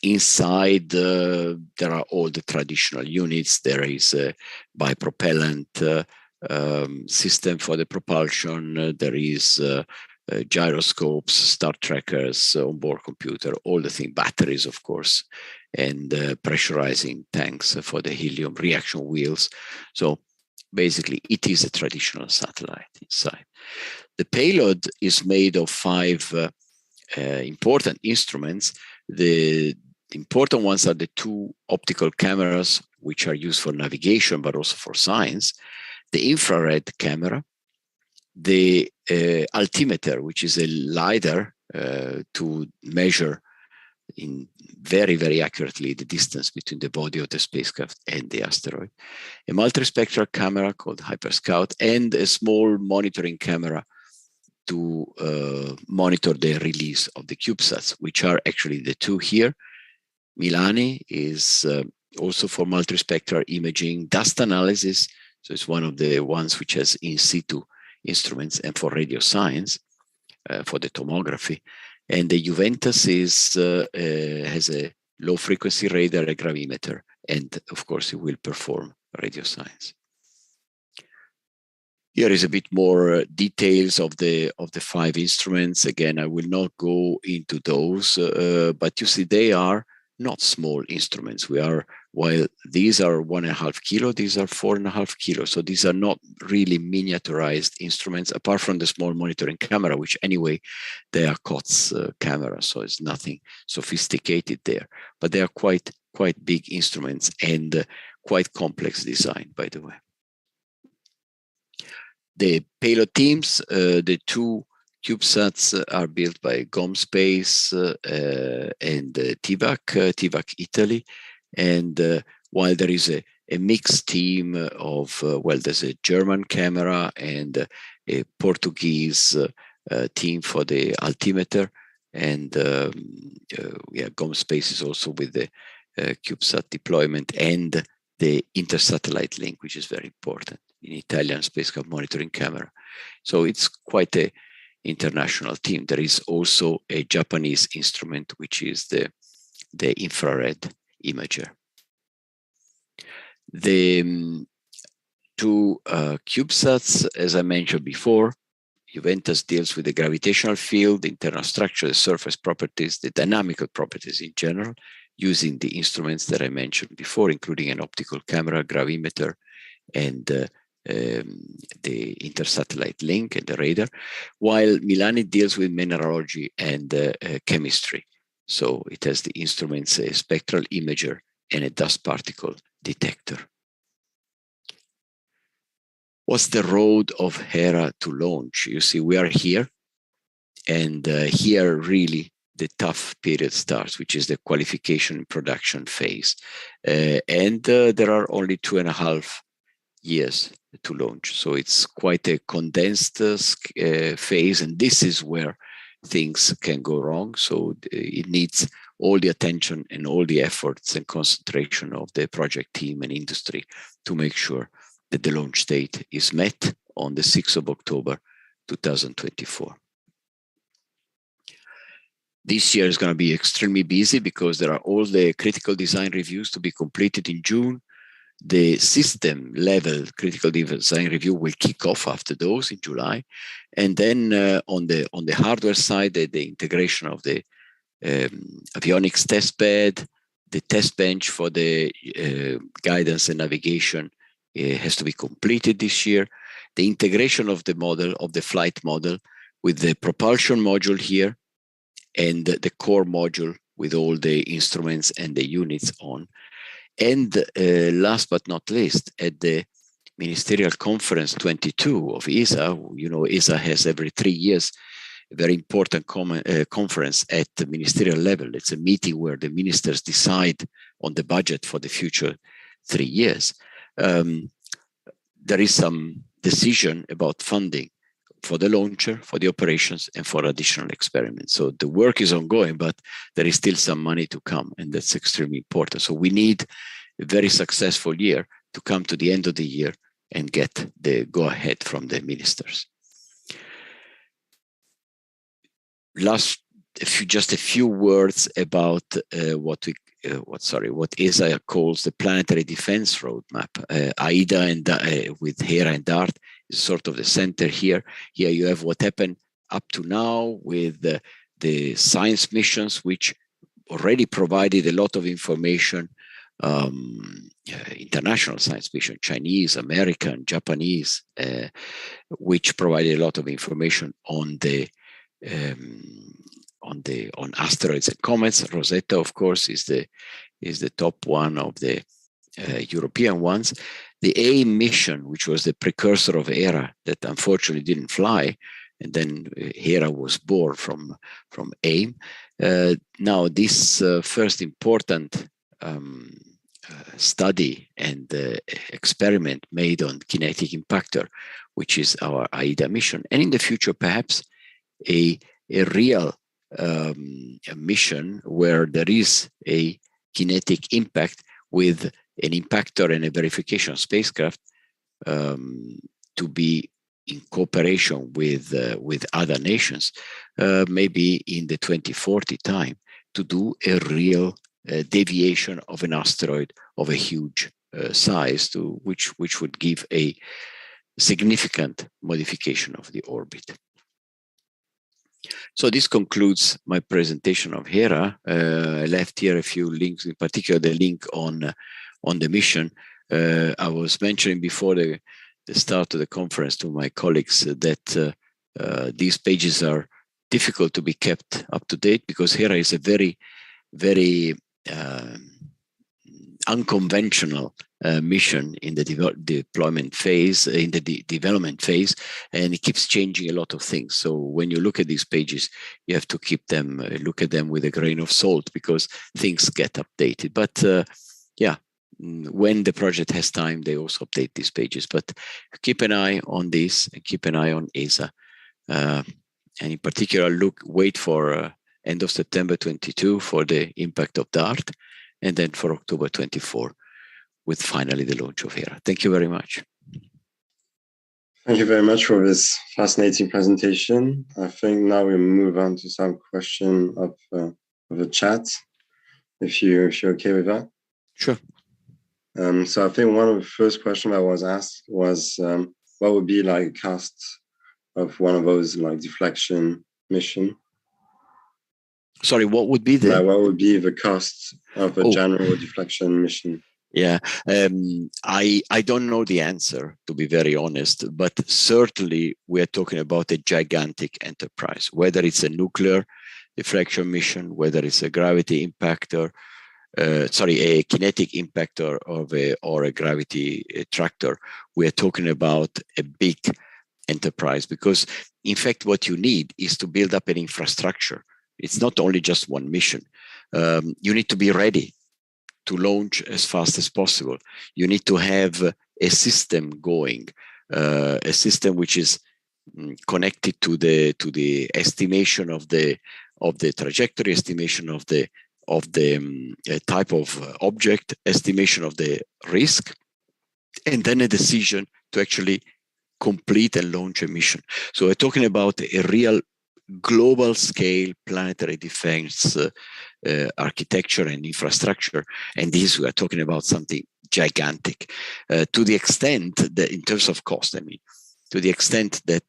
Inside, there are all the traditional units. There is a bipropellant system for the propulsion. There is gyroscopes, star trackers, onboard computer, all the things, batteries, of course, and pressurizing tanks for the helium, reaction wheels. So basically, it is a traditional satellite inside. The payload is made of 5 important instruments. The important ones are the 2 optical cameras, which are used for navigation, but also for science. The infrared camera, the altimeter, which is a LiDAR to measure in very, very accurately the distance between the body of the spacecraft and the asteroid, a multispectral camera called Hyperscout, and a small monitoring camera to monitor the release of the CubeSats, which are actually the 2 here. Milani is also for multispectral imaging, dust analysis. So it's one of the ones which has in situ instruments, and for radio science, for the tomography. And the Juventus has a low frequency radar, a gravimeter, and of course it will perform radio science. Here is a bit more details of the 5 instruments. Again, I will not go into those, but you see they are not small instruments. While these are 1.5 kilo, these are 4.5 kilos. So these are not really miniaturized instruments, apart from the small monitoring camera, which anyway, they are COTS cameras, so it's nothing sophisticated there. But they are quite big instruments and quite complex design, by the way. The payload teams, the 2 CubeSats are built by GomSpace and TVAC Italy. And while there is a mixed team of, there's a German camera and a Portuguese team for the altimeter. And GomSpace is also with the CubeSat deployment and the intersatellite link, which is very important in Italian spacecraft monitoring camera. So it's quite a international team. There is also a Japanese instrument, which is the infrared imager. The 2 CubeSats, as I mentioned before, Juventus deals with the gravitational field, the internal structure, the surface properties, the dynamical properties in general, using the instruments that I mentioned before, including an optical camera, gravimeter, and the intersatellite link and the radar, while Milani deals with mineralogy and chemistry. So it has the instruments, a spectral imager, and a dust particle detector. What's the road of Hera to launch? You see, we are here, and here really the tough period starts, which is the qualification and production phase. And there are only 2.5 years to launch. So it's quite a condensed phase, and this is where things can go wrong. So it needs all the attention and all the efforts and concentration of the project team and industry to make sure that the launch date is met on the 6th of October, 2024. This year is going to be extremely busy because there are all the critical design reviews to be completed in June. The system level critical design review will kick off after those in July. And then on the hardware side, the integration of the avionics test bed, the test bench for the guidance and navigation has to be completed this year. The integration of the model, of the flight model, with the propulsion module here, and the core module with all the instruments and the units on. And last but not least, at the Ministerial Conference 22 of ESA, you know, ESA has every 3 years a very important conference at the ministerial level. It's a meeting where the ministers decide on the budget for the future 3 years. There is some decision about funding for the launcher, for the operations, and for additional experiments. So the work is ongoing, but there is still some money to come, and that's extremely important. So we need a very successful year to come to the end of the year and get the go-ahead from the ministers. Just a few words about what ESA calls the planetary defense roadmap. AIDA and with Hera and Dott is sort of the center here. Here you have what happened up to now with the science missions, which already provided a lot of information. International science mission, Chinese, American, Japanese, which provided a lot of information on asteroids and comets. Rosetta, of course, is the top one of the European ones. The AIM mission, which was the precursor of Hera, that unfortunately didn't fly, and then Hera was born from AIM. Now, this first important study and experiment made on Kinetic Impactor, which is our AIDA mission, and in the future, perhaps a real mission where there is a kinetic impact with an impactor and a verification spacecraft to be in cooperation with other nations, maybe in the 2040 time, to do a real deviation of an asteroid of a huge size, to which would give a significant modification of the orbit. So this concludes my presentation of Hera. I left here a few links, in particular the link on the mission. I was mentioning before the start of the conference to my colleagues that these pages are difficult to be kept up to date because Hera is a very, very unconventional mission in the deployment phase, in the development phase, and it keeps changing a lot of things. So when you look at these pages, you have to keep them, look at them with a grain of salt because things get updated. But yeah, when the project has time, they also update these pages. But keep an eye on this and keep an eye on ESA. And in particular, wait for end of September 22 for the impact of Dart, and then for October 24 with finally the launch of Hera. Thank you very much. Thank you very much for this fascinating presentation. I think now we move on to some question of the chat, if you're okay with that. Sure. So I think one of the first questions I was asked was, what would be like a cost of one of those like deflection mission? Sorry, what would be the? What would be the cost of a general deflection mission? Yeah, I don't know the answer, to be very honest, but certainly we're talking about a gigantic enterprise, whether it's a nuclear deflection mission, whether it's a gravity impactor, a kinetic impactor or a gravity tractor, we are talking about a big enterprise, because in fact what you need is to build up an infrastructure. It's not only just one mission. You need to be ready to launch as fast as possible. You need to have a system going, a system which is connected to the estimation of the trajectory, estimation of the type of object, estimation of the risk, and then a decision to actually complete and launch a mission. So we're talking about a real global scale planetary defense architecture and infrastructure. And this, we are talking about something gigantic, to the extent that, in terms of cost, I mean, to the extent that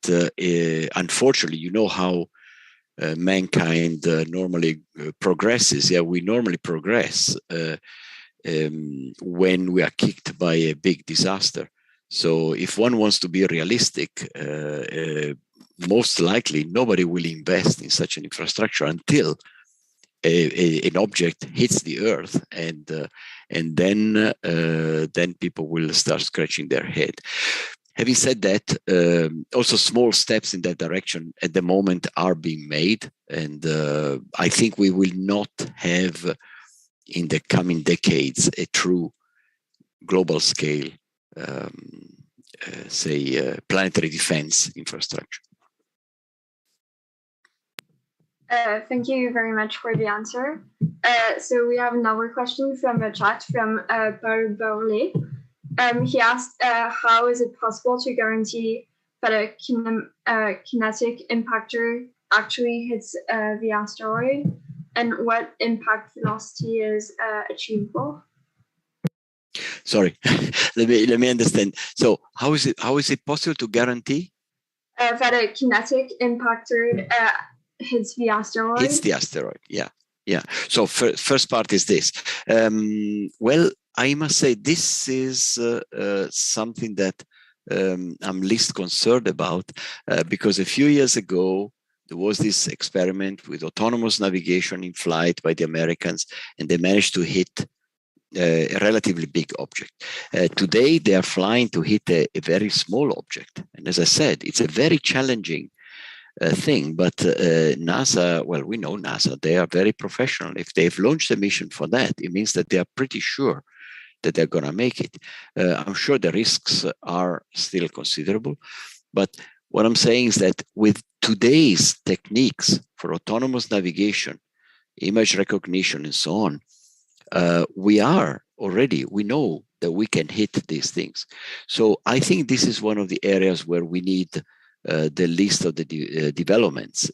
unfortunately, you know how mankind normally progresses. Yeah, we normally progress when we are kicked by a big disaster. So if one wants to be realistic, most likely nobody will invest in such an infrastructure until an object hits the Earth, and then people will start scratching their head. Having said that, also small steps in that direction at the moment are being made, and I think we will not have in the coming decades a true global scale, planetary defense infrastructure. Thank you very much for the answer. So we have another question from a chat from Paul Burley. He asked, how is it possible to guarantee that a kinetic impactor actually hits the asteroid, and what impact velocity is achievable? Sorry, let me understand. So how is it possible to guarantee that a kinetic impactor hits the asteroid? Hits the asteroid, yeah. So first part is this. Well, I must say this is something that I'm least concerned about, because a few years ago there was this experiment with autonomous navigation in flight by the Americans, and they managed to hit a relatively big object. Today they are flying to hit a very small object, and as I said, it's a very challenging thing, but NASA, well, we know NASA, they are very professional. If they've launched a mission for that, it means that they are pretty sure that they're going to make it. I'm sure the risks are still considerable, but what I'm saying is that with today's techniques for autonomous navigation, image recognition, and so on, we know that we can hit these things. So I think this is one of the areas where we need the list of the developments.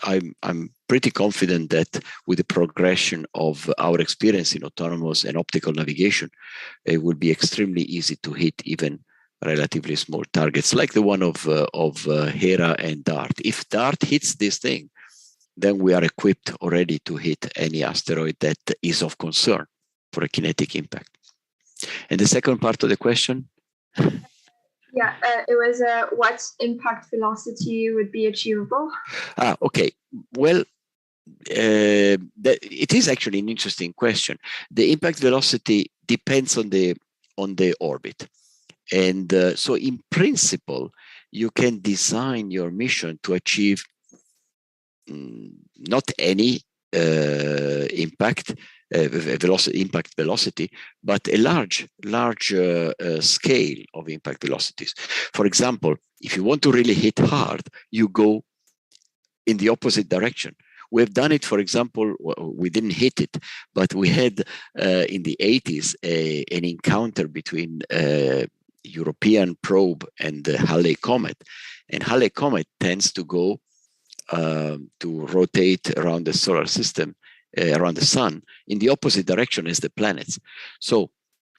I'm pretty confident that with the progression of our experience in autonomous and optical navigation, it will be extremely easy to hit even relatively small targets like the one of Hera and Dart. If Dart hits this thing, then we are equipped already to hit any asteroid that is of concern for a kinetic impact. And the second part of the question? Yeah, it was what impact velocity would be achievable? Okay. Well, it is actually an interesting question. The impact velocity depends on the orbit, and so in principle, you can design your mission to achieve not any impact velocity, but a large scale of impact velocities. For example, if you want to really hit hard, you go in the opposite direction. We've done it, for example, we didn't hit it, but we had in the 80s an encounter between European probe and the Halley comet. And Halley comet tends to go to rotate around the solar system, around the sun, in the opposite direction as the planets. So,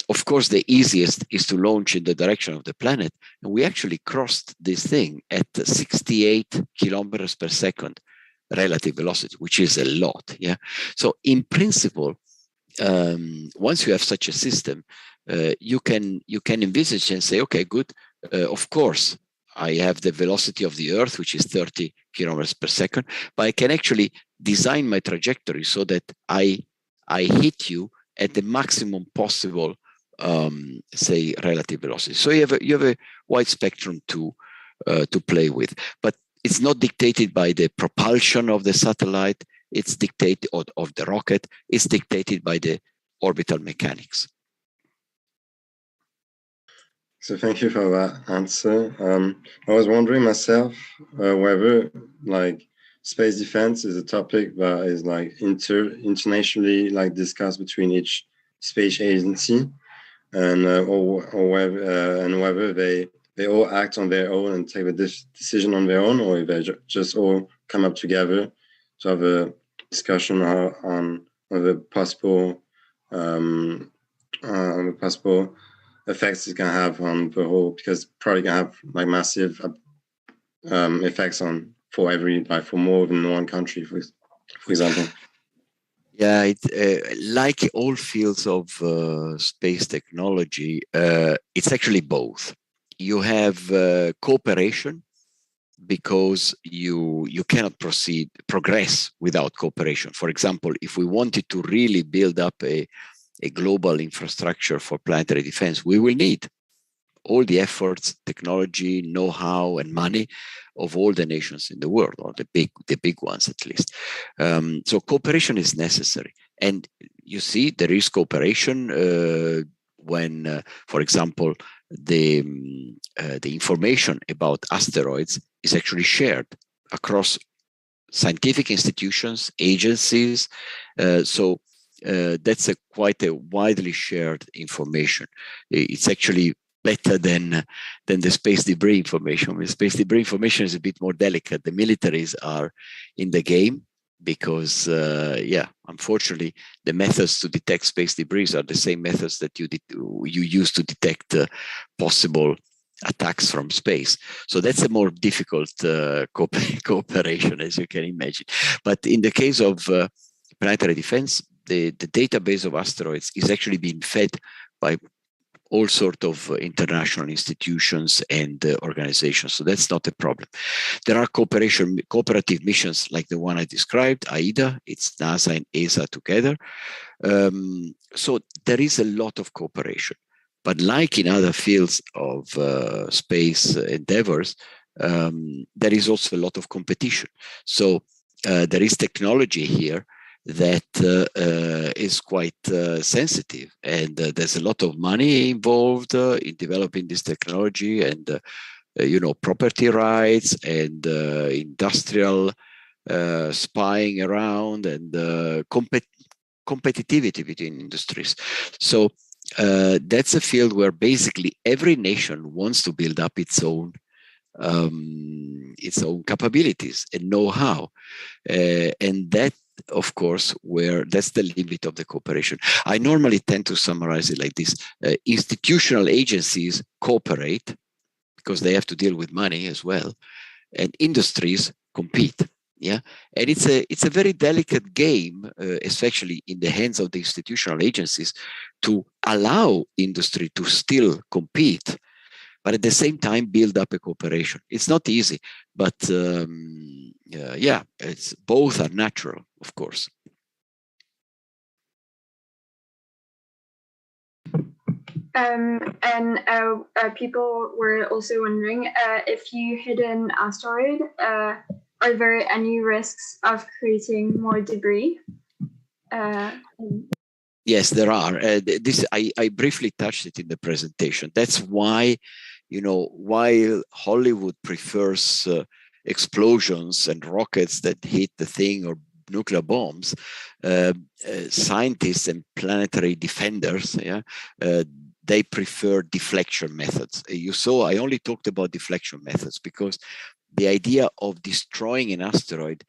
of course, the easiest is to launch in the direction of the planet. And we actually crossed this thing at 68 kilometers per second relative velocity, which is a lot. Yeah. So, in principle, once you have such a system, you can envisage and say, okay, good. Of course, I have the velocity of the Earth, which is 30 kilometers per second, but I can actually design my trajectory so that I hit you at the maximum possible, say, relative velocity. So you have a wide spectrum to play with, but it's not dictated by the propulsion of the satellite. It's dictated of the rocket. It's dictated by the orbital mechanics. So thank you for that answer. I was wondering myself whether like space defense is a topic that is like internationally like discussed between each space agency, and or whether they all act on their own and take the decision on their own, or if they just all come up together to have a discussion on the possible effects it can have on the whole, because probably can have like massive effects on for more than one country, for example. Yeah, like all fields of space technology, it's actually both. You have cooperation, because you cannot progress without cooperation. For example, if we wanted to really build up a global infrastructure for planetary defense, we will need all the efforts, technology, know-how, and money of all the nations in the world, or the big ones at least. So cooperation is necessary, and you see there is cooperation when, for example, the information about asteroids is actually shared across scientific institutions, agencies. So that's quite a widely shared information. It's actually better than the space debris information. The space debris information is a bit more delicate. The militaries are in the game because, unfortunately, the methods to detect space debris are the same methods that you use to detect possible attacks from space. So that's a more difficult cooperation, as you can imagine. But in the case of planetary defense, the database of asteroids is actually being fed by all sorts of international institutions and organizations. So that's not a problem. There are cooperative missions like the one I described, AIDA, it's NASA and ESA together. So there is a lot of cooperation. But like in other fields of space endeavors, there is also a lot of competition. So there is technology here that is quite sensitive, and there's a lot of money involved in developing this technology, and property rights and industrial spying around, and competitivity between industries. So that's a field where basically every nation wants to build up its own capabilities and know-how, and that, of course, that's the limit of the cooperation. I normally tend to summarize it like this: institutional agencies cooperate because they have to deal with money as well, and industries compete. Yeah, and it's a very delicate game, especially in the hands of the institutional agencies, to allow industry to still compete, but at the same time build up a cooperation. It's not easy, but it's both are natural, of course. People were also wondering if you hit an asteroid, are there any risks of creating more debris? Yes, there are. I briefly touched it in the presentation. That's why, while Hollywood prefers explosions and rockets that hit the thing, or nuclear bombs, scientists and planetary defenders, they prefer deflection methods. You saw I only talked about deflection methods because the idea of destroying an asteroid,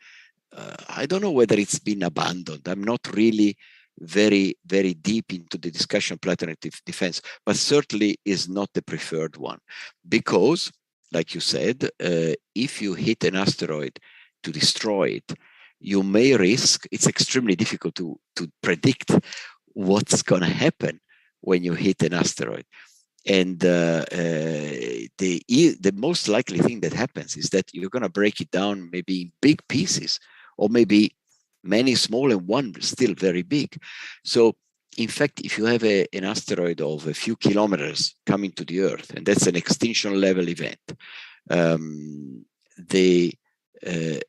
I don't know whether it's been abandoned. I'm not really very, very deep into the discussion of planetary defense, but certainly is not the preferred one. Because, like you said, if you hit an asteroid to destroy it, you may risk, it's extremely difficult to predict what's going to happen when you hit an asteroid. And the most likely thing that happens is that you're going to break it down maybe in big pieces, or maybe many small and one still very big. So in fact, if you have an asteroid of a few kilometers coming to the Earth, and that's an extinction level event, and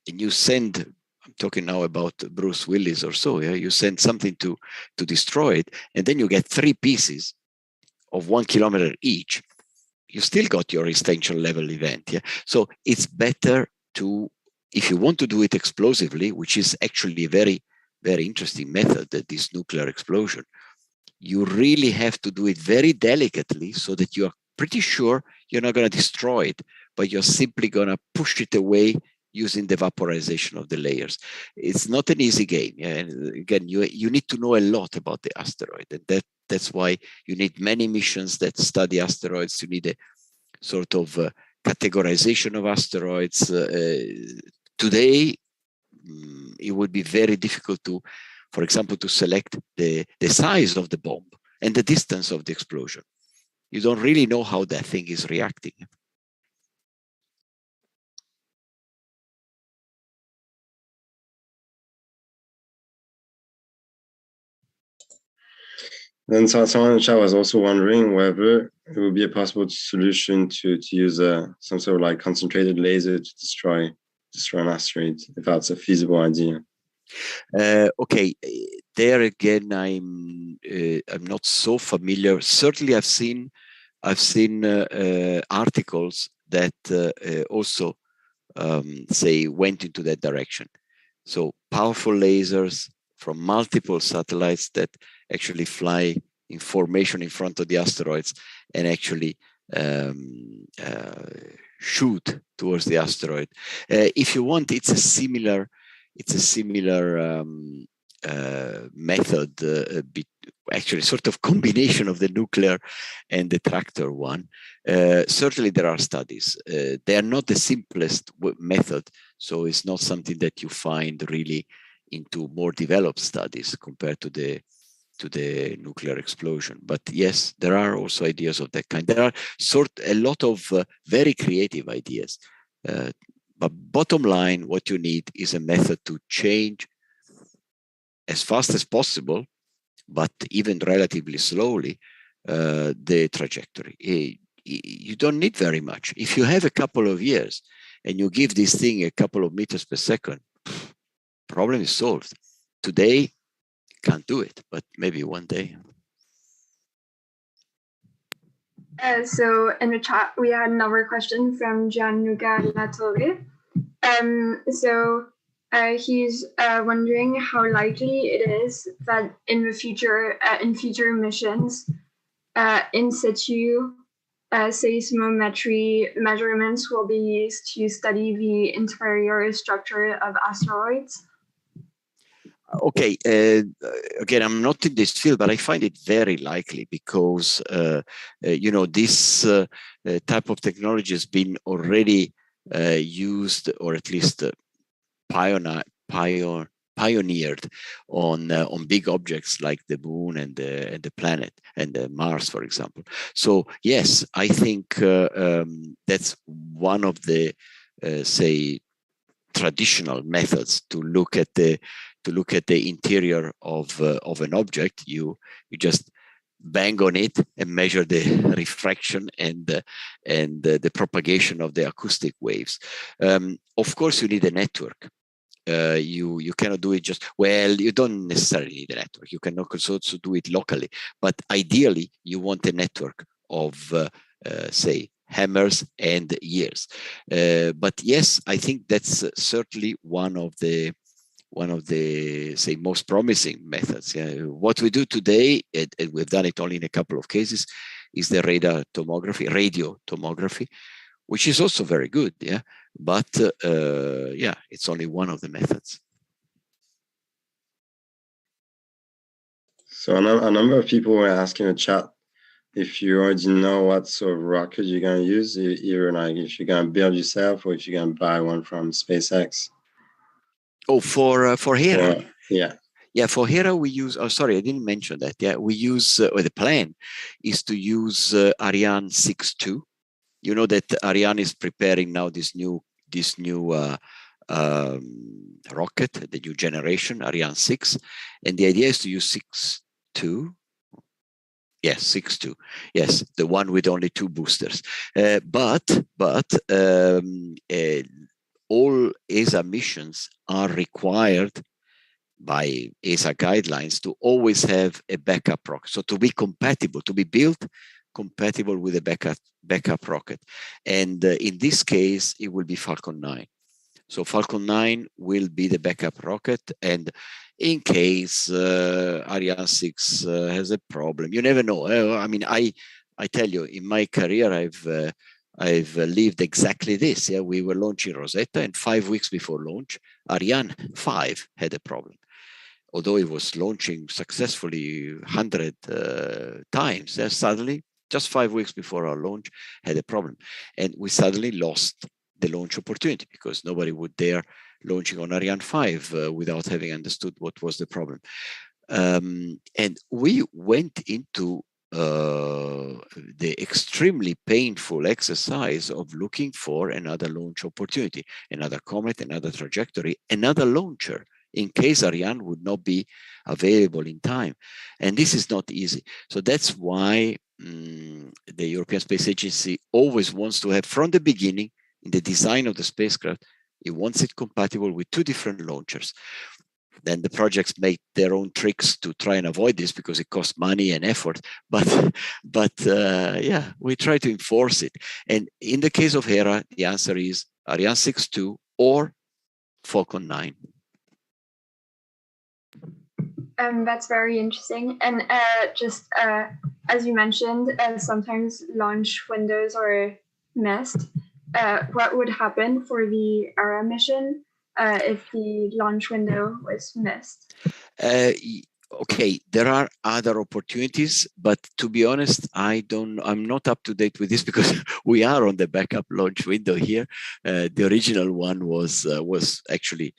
you send, I'm talking now about Bruce Willis or so, yeah, you send something to destroy it, and then you get 3 pieces of 1 kilometer each, you still got your extinction level event. Yeah, so it's better to, if you want to do it explosively, which is actually a very, very interesting method, that this nuclear explosion, you really have to do it very delicately so that you are pretty sure you're not going to destroy it, but you're simply going to push it away using the vaporization of the layers. It's not an easy game. Yeah? And again, you need to know a lot about the asteroid, and that's why you need many missions that study asteroids. You need a sort of categorization of asteroids. Today, it would be very difficult to, for example, to select the size of the bomb and the distance of the explosion. You don't really know how that thing is reacting. Then someone in the chat was also wondering whether it would be a possible solution to use some sort of like concentrated laser to destroy an asteroid, if that's a feasible idea. Okay, there again, I'm not so familiar. Certainly, I've seen articles that also say went into that direction. So powerful lasers from multiple satellites that actually fly in formation in front of the asteroids and actually shoot towards the asteroid. If you want, it's a similar method, actually sort of combination of the nuclear and the tractor one. Certainly there are studies. They are not the simplest method, so it's not something that you find really into more developed studies compared to the nuclear explosion. But yes, there are also ideas of that kind. There are a lot of very creative ideas. But bottom line, what you need is a method to change as fast as possible, but even relatively slowly, the trajectory. You don't need very much. If you have a couple of years and you give this thing a couple of meters per second, problem is solved. Today, can't do it, but maybe one day. So in the chat, we had another question from Gianluca Latorre. He's wondering how likely it is that in the future, in future missions, in situ seismometry measurements will be used to study the interior structure of asteroids. Okay, again, I'm not in this field, but I find it very likely because, this type of technology has been already used, or at least pioneered on big objects like the moon and the planet and Mars, for example. So yes, I think that's one of the say traditional methods to look at the interior of an object. You just bang on it and measure the refraction and the propagation of the acoustic waves. Of course, you need a network. You cannot do it just, well, you don't necessarily need a network. You can also do it locally, but ideally you want a network of say hammers and ears. But yes, I think that's certainly one of the say most promising methods. Yeah. What we do today, and we've done it only in a couple of cases, is the radio tomography, which is also very good. Yeah, but yeah, it's only one of the methods. So a number of people were asking in the chat if you already know what sort of rocket you're going to use, either like if you're going to build yourself or if you're going to buy one from SpaceX. Oh, for Hera. Yeah. Yeah, for Hera we use, oh, sorry, I didn't mention that. Yeah, we use, or the plan is to use Ariane 6.2. you know that Ariane is preparing now this new rocket, the new generation, Ariane 6, and the idea is to use 6.2. Yes, 6.2. Yes, the one with only 2 boosters. But all ESA missions are required by ESA guidelines to always have a backup rocket. So to be compatible, to be built compatible with a backup rocket. And in this case, it will be Falcon 9. So Falcon 9 will be the backup rocket. And in case Ariane 6 has a problem, you never know. I mean, I tell you, in my career, I've lived exactly this. Yeah, we were launching Rosetta, and 5 weeks before launch, Ariane 5 had a problem. Although it was launching successfully 100 times, suddenly, just 5 weeks before our launch, had a problem. And we suddenly lost the launch opportunity because nobody would dare launching on Ariane 5 without having understood what was the problem. And we went into the extremely painful exercise of looking for another launch opportunity, another comet, another trajectory, another launcher, in case Ariane would not be available in time. And this is not easy. So that's why the European Space Agency always wants to have, from the beginning, in the design of the spacecraft, it wants it compatible with 2 different launchers. Then the projects make their own tricks to try and avoid this because it costs money and effort. But yeah, we try to enforce it. And in the case of Hera, the answer is Ariane 6.2 or Falcon 9. That's very interesting. And just as you mentioned, sometimes launch windows are missed. What would happen for the Hera mission if the launch window was missed? Okay, there are other opportunities, but to be honest, I'm not up to date with this because we are on the backup launch window here. The original one was actually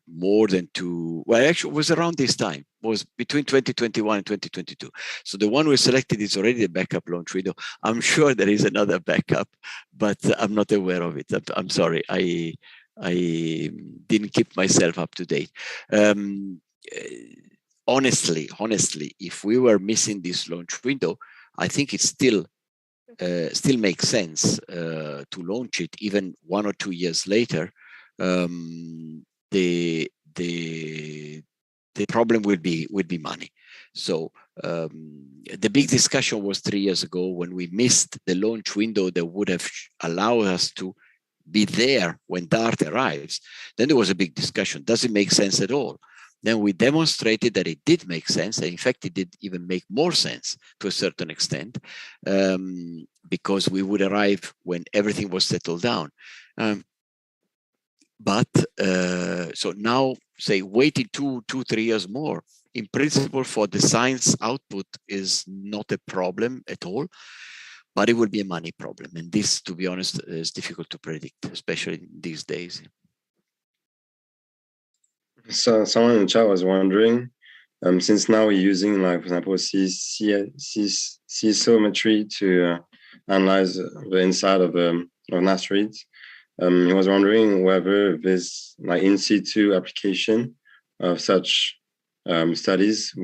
more than 2. Well, actually, it was around this time. It was between 2021 and 2022. So the one we selected is already the backup launch window. I'm sure there is another backup, but I'm not aware of it. I'm sorry. I didn't keep myself up to date. Honestly, if we were missing this launch window, I think it still makes sense to launch it even 1 or 2 years later. The problem would be money. So the big discussion was 3 years ago when we missed the launch window that would have allowed us to be there when Dart arrives. Then there was a big discussion. Does it make sense at all? Then we demonstrated that it did make sense. And in fact, it did even make more sense to a certain extent because we would arrive when everything was settled down. So now, say, waiting 2-3 years more, in principle, for the science output is not a problem at all, but it will be a money problem. And this, to be honest, is difficult to predict, especially these days. So someone in the chat was wondering, since now we're using, like, for example, seismometry to analyze the inside of an asteroid, he was wondering whether this, like, in situ application of such studies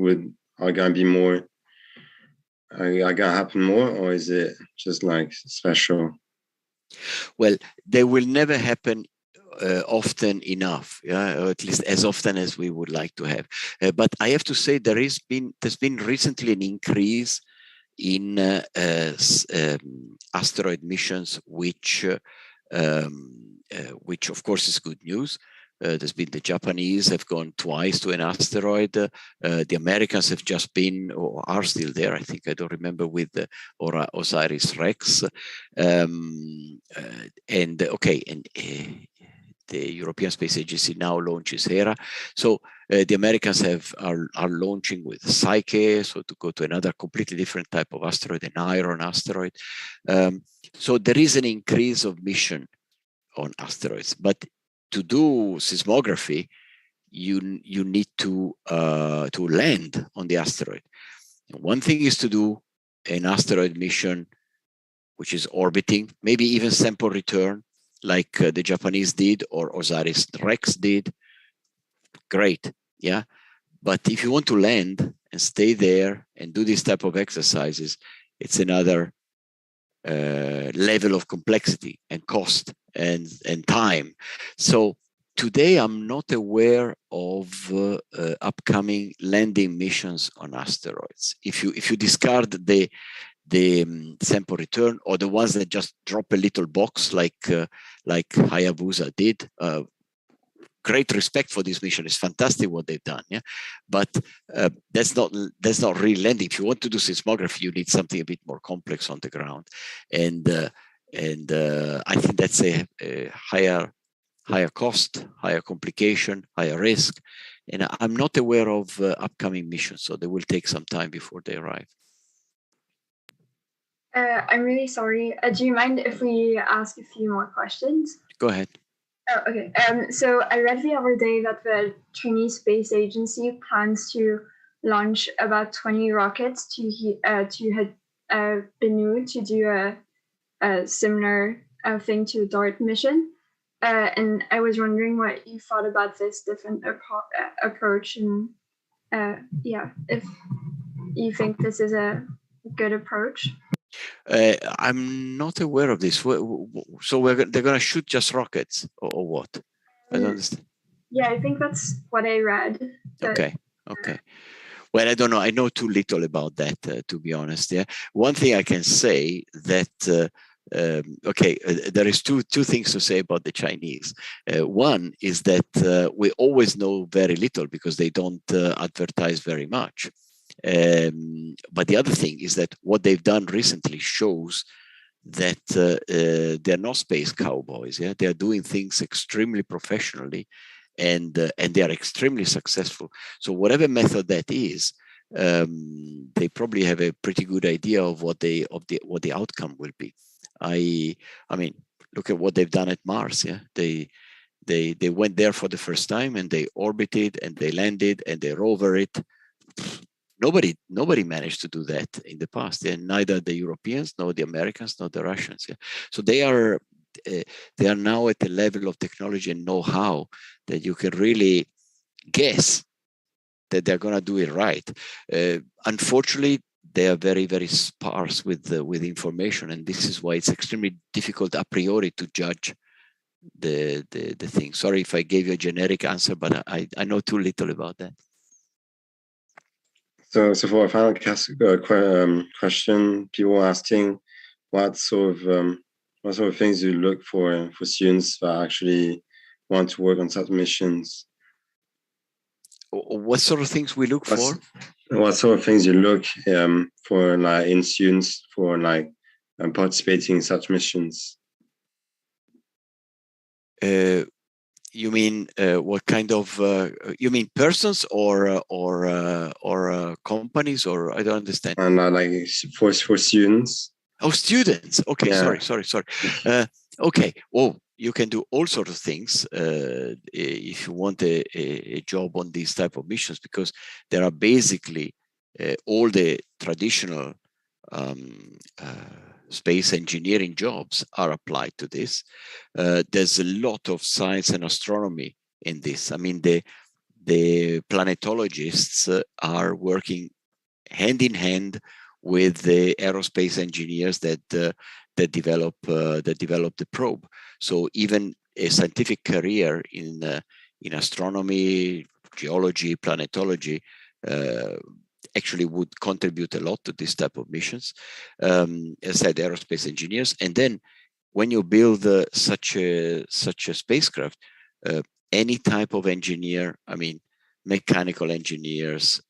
are going to be more, are going to happen more, or is it just like special? Well, they will never happen often enough, or at least as often as we would like to have. But I have to say there's been recently an increase in asteroid missions, which of course is good news. There's been the Japanese have gone twice to an asteroid. The Americans have just been, or are still there, I think, I don't remember, with OSIRIS-REx. The European Space Agency now launches Hera. So the Americans are launching with Psyche, so to go to another completely different type of asteroid, an iron asteroid. So there is an increase of mission on asteroids, but to do seismography, you need to land on the asteroid. One thing is to do an asteroid mission which is orbiting, maybe even sample return, like the Japanese did or OSIRIS-REx did. Great, yeah. But if you want to land and stay there and do this type of exercises, it's another level of complexity and cost and time. So today I'm not aware of upcoming landing missions on asteroids. If you discard the sample return or the ones that just drop a little box like Hayabusa did. Great respect for this mission. It's fantastic what they've done. Yeah, but that's not real landing. If you want to do seismography, you need something a bit more complex on the ground, and I think that's a higher cost, higher complication, higher risk, and I'm not aware of upcoming missions, so they will take some time before they arrive. I'm really sorry. Do you mind if we ask a few more questions? Go ahead. Oh, okay. So I read the other day that the Chinese Space Agency plans to launch about 20 rockets to hit Bennu to do a similar thing to the Dott mission. And I was wondering what you thought about this different approach, and if you think this is a good approach. I'm not aware of this. So they're going to shoot just rockets, or what? I don't understand. Yeah, I think that's what I read. Okay. Well, I don't know. I know too little about that, to be honest. Yeah. One thing I can say that there is two things to say about the Chinese. One is that we always know very little because they don't advertise very much. But the other thing is that what they've done recently shows that they're not space cowboys. Yeah, they're doing things extremely professionally, and they are extremely successful. So whatever method that is, they probably have a pretty good idea of what the outcome will be. I mean, look at what they've done at Mars. Yeah, they went there for the first time and they orbited and they landed and they rover it. Nobody managed to do that in the past. Yeah? Neither the Europeans, nor the Americans, nor the Russians. Yeah? So they are now at a level of technology and know-how that you can really guess that they're going to do it right. Unfortunately, they are very, very sparse with information, and this is why it's extremely difficult a priori to judge the thing. Sorry if I gave you a generic answer, but I know too little about that. So for a final question, people asking what sort of things you look for students that actually want to work on such missions. What sort of things we look for? What sort of things you look for, like in students for like participating in such missions? You mean what kind of? You mean persons or companies, or I don't understand. And like for students. Oh, students. Okay, yeah. Sorry. Okay. Well, you can do all sorts of things if you want a job on these type of missions, because there are basically all the traditional space engineering jobs are applied to this. There's a lot of science and astronomy in this. I mean, the planetologists are working hand in hand with the aerospace engineers that develop the probe. So even a scientific career in astronomy, geology, planetology actually would contribute a lot to this type of missions. As I said, aerospace engineers, and then when you build such a spacecraft, any type of engineer, I mean, mechanical engineers,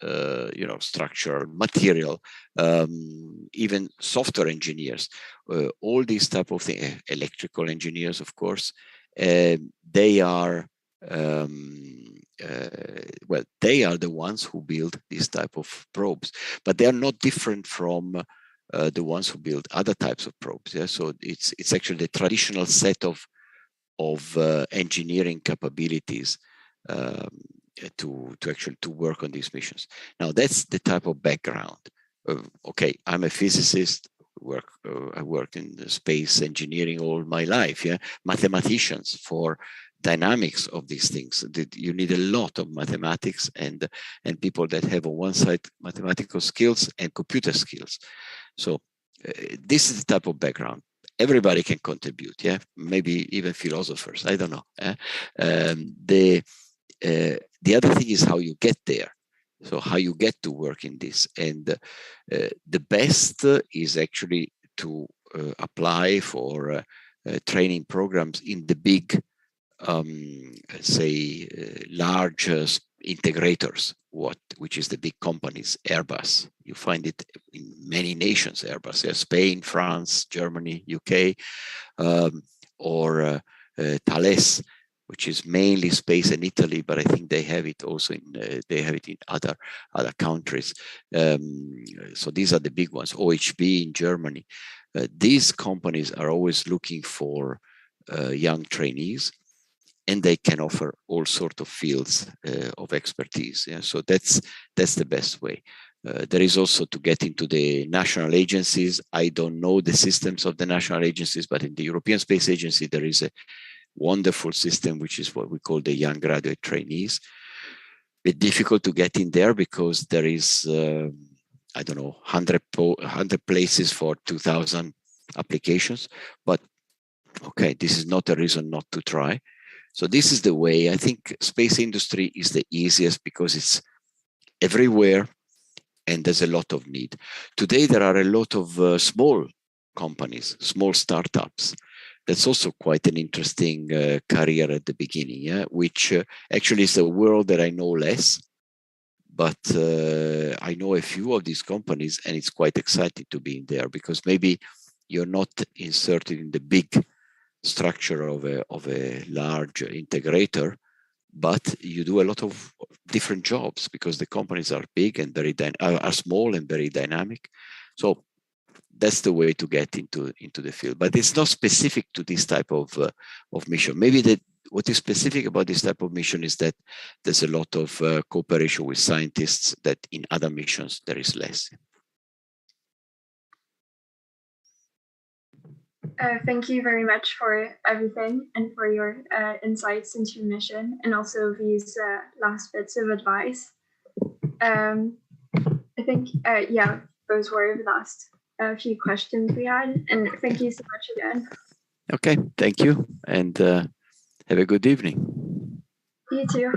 structural, material, even software engineers, all these type of things, electrical engineers, of course, they are they are the ones who build this type of probes, but they are not different from the ones who build other types of probes. Yeah, so it's actually the traditional set of engineering capabilities to work on these missions. Now that's the type of background. Okay, I'm a physicist. I worked in space engineering all my life. Yeah, mathematicians for dynamics of these things. You need a lot of mathematics and people that have on one side mathematical skills and computer skills. So this is the type of background. Everybody can contribute. Yeah, maybe even philosophers. I don't know. The other thing is how you get there. So how you get to work in this, and the best is actually to apply for training programs in the big, say, large integrators, which is the big companies, Airbus. You find it in many nations, Airbus, Spain, France, Germany, UK, or Thales, which is mainly space in Italy, but I think they have it also in other countries. So these are the big ones. OHB in Germany. These companies are always looking for young trainees, and they can offer all sorts of fields of expertise. Yeah? So that's the best way. There is also to get into the national agencies. I don't know the systems of the national agencies, but in the European Space Agency, there is a wonderful system, which is what we call the young graduate trainees. It's difficult to get in there because there is, I don't know, 100 places for 2,000 applications. But okay, this is not a reason not to try. So this is the way. I think space industry is the easiest because it's everywhere and there's a lot of need. Today, there are a lot of small companies, small startups. That's also quite an interesting career at the beginning, yeah? Which actually is a world that I know less, but I know a few of these companies, and it's quite exciting to be in there because maybe you're not inserted in the big structure of a large integrator, but you do a lot of different jobs because the companies are big and are small and very dynamic. So that's the way to get into the field, but it's not specific to this type of mission. Maybe what is specific about this type of mission is that there's a lot of cooperation with scientists that in other missions there is less. Thank you very much for everything and for your insights into your mission and also these last bits of advice. I think, yeah, those were the last few questions we had, and thank you so much again. Okay, thank you, and have a good evening. You too.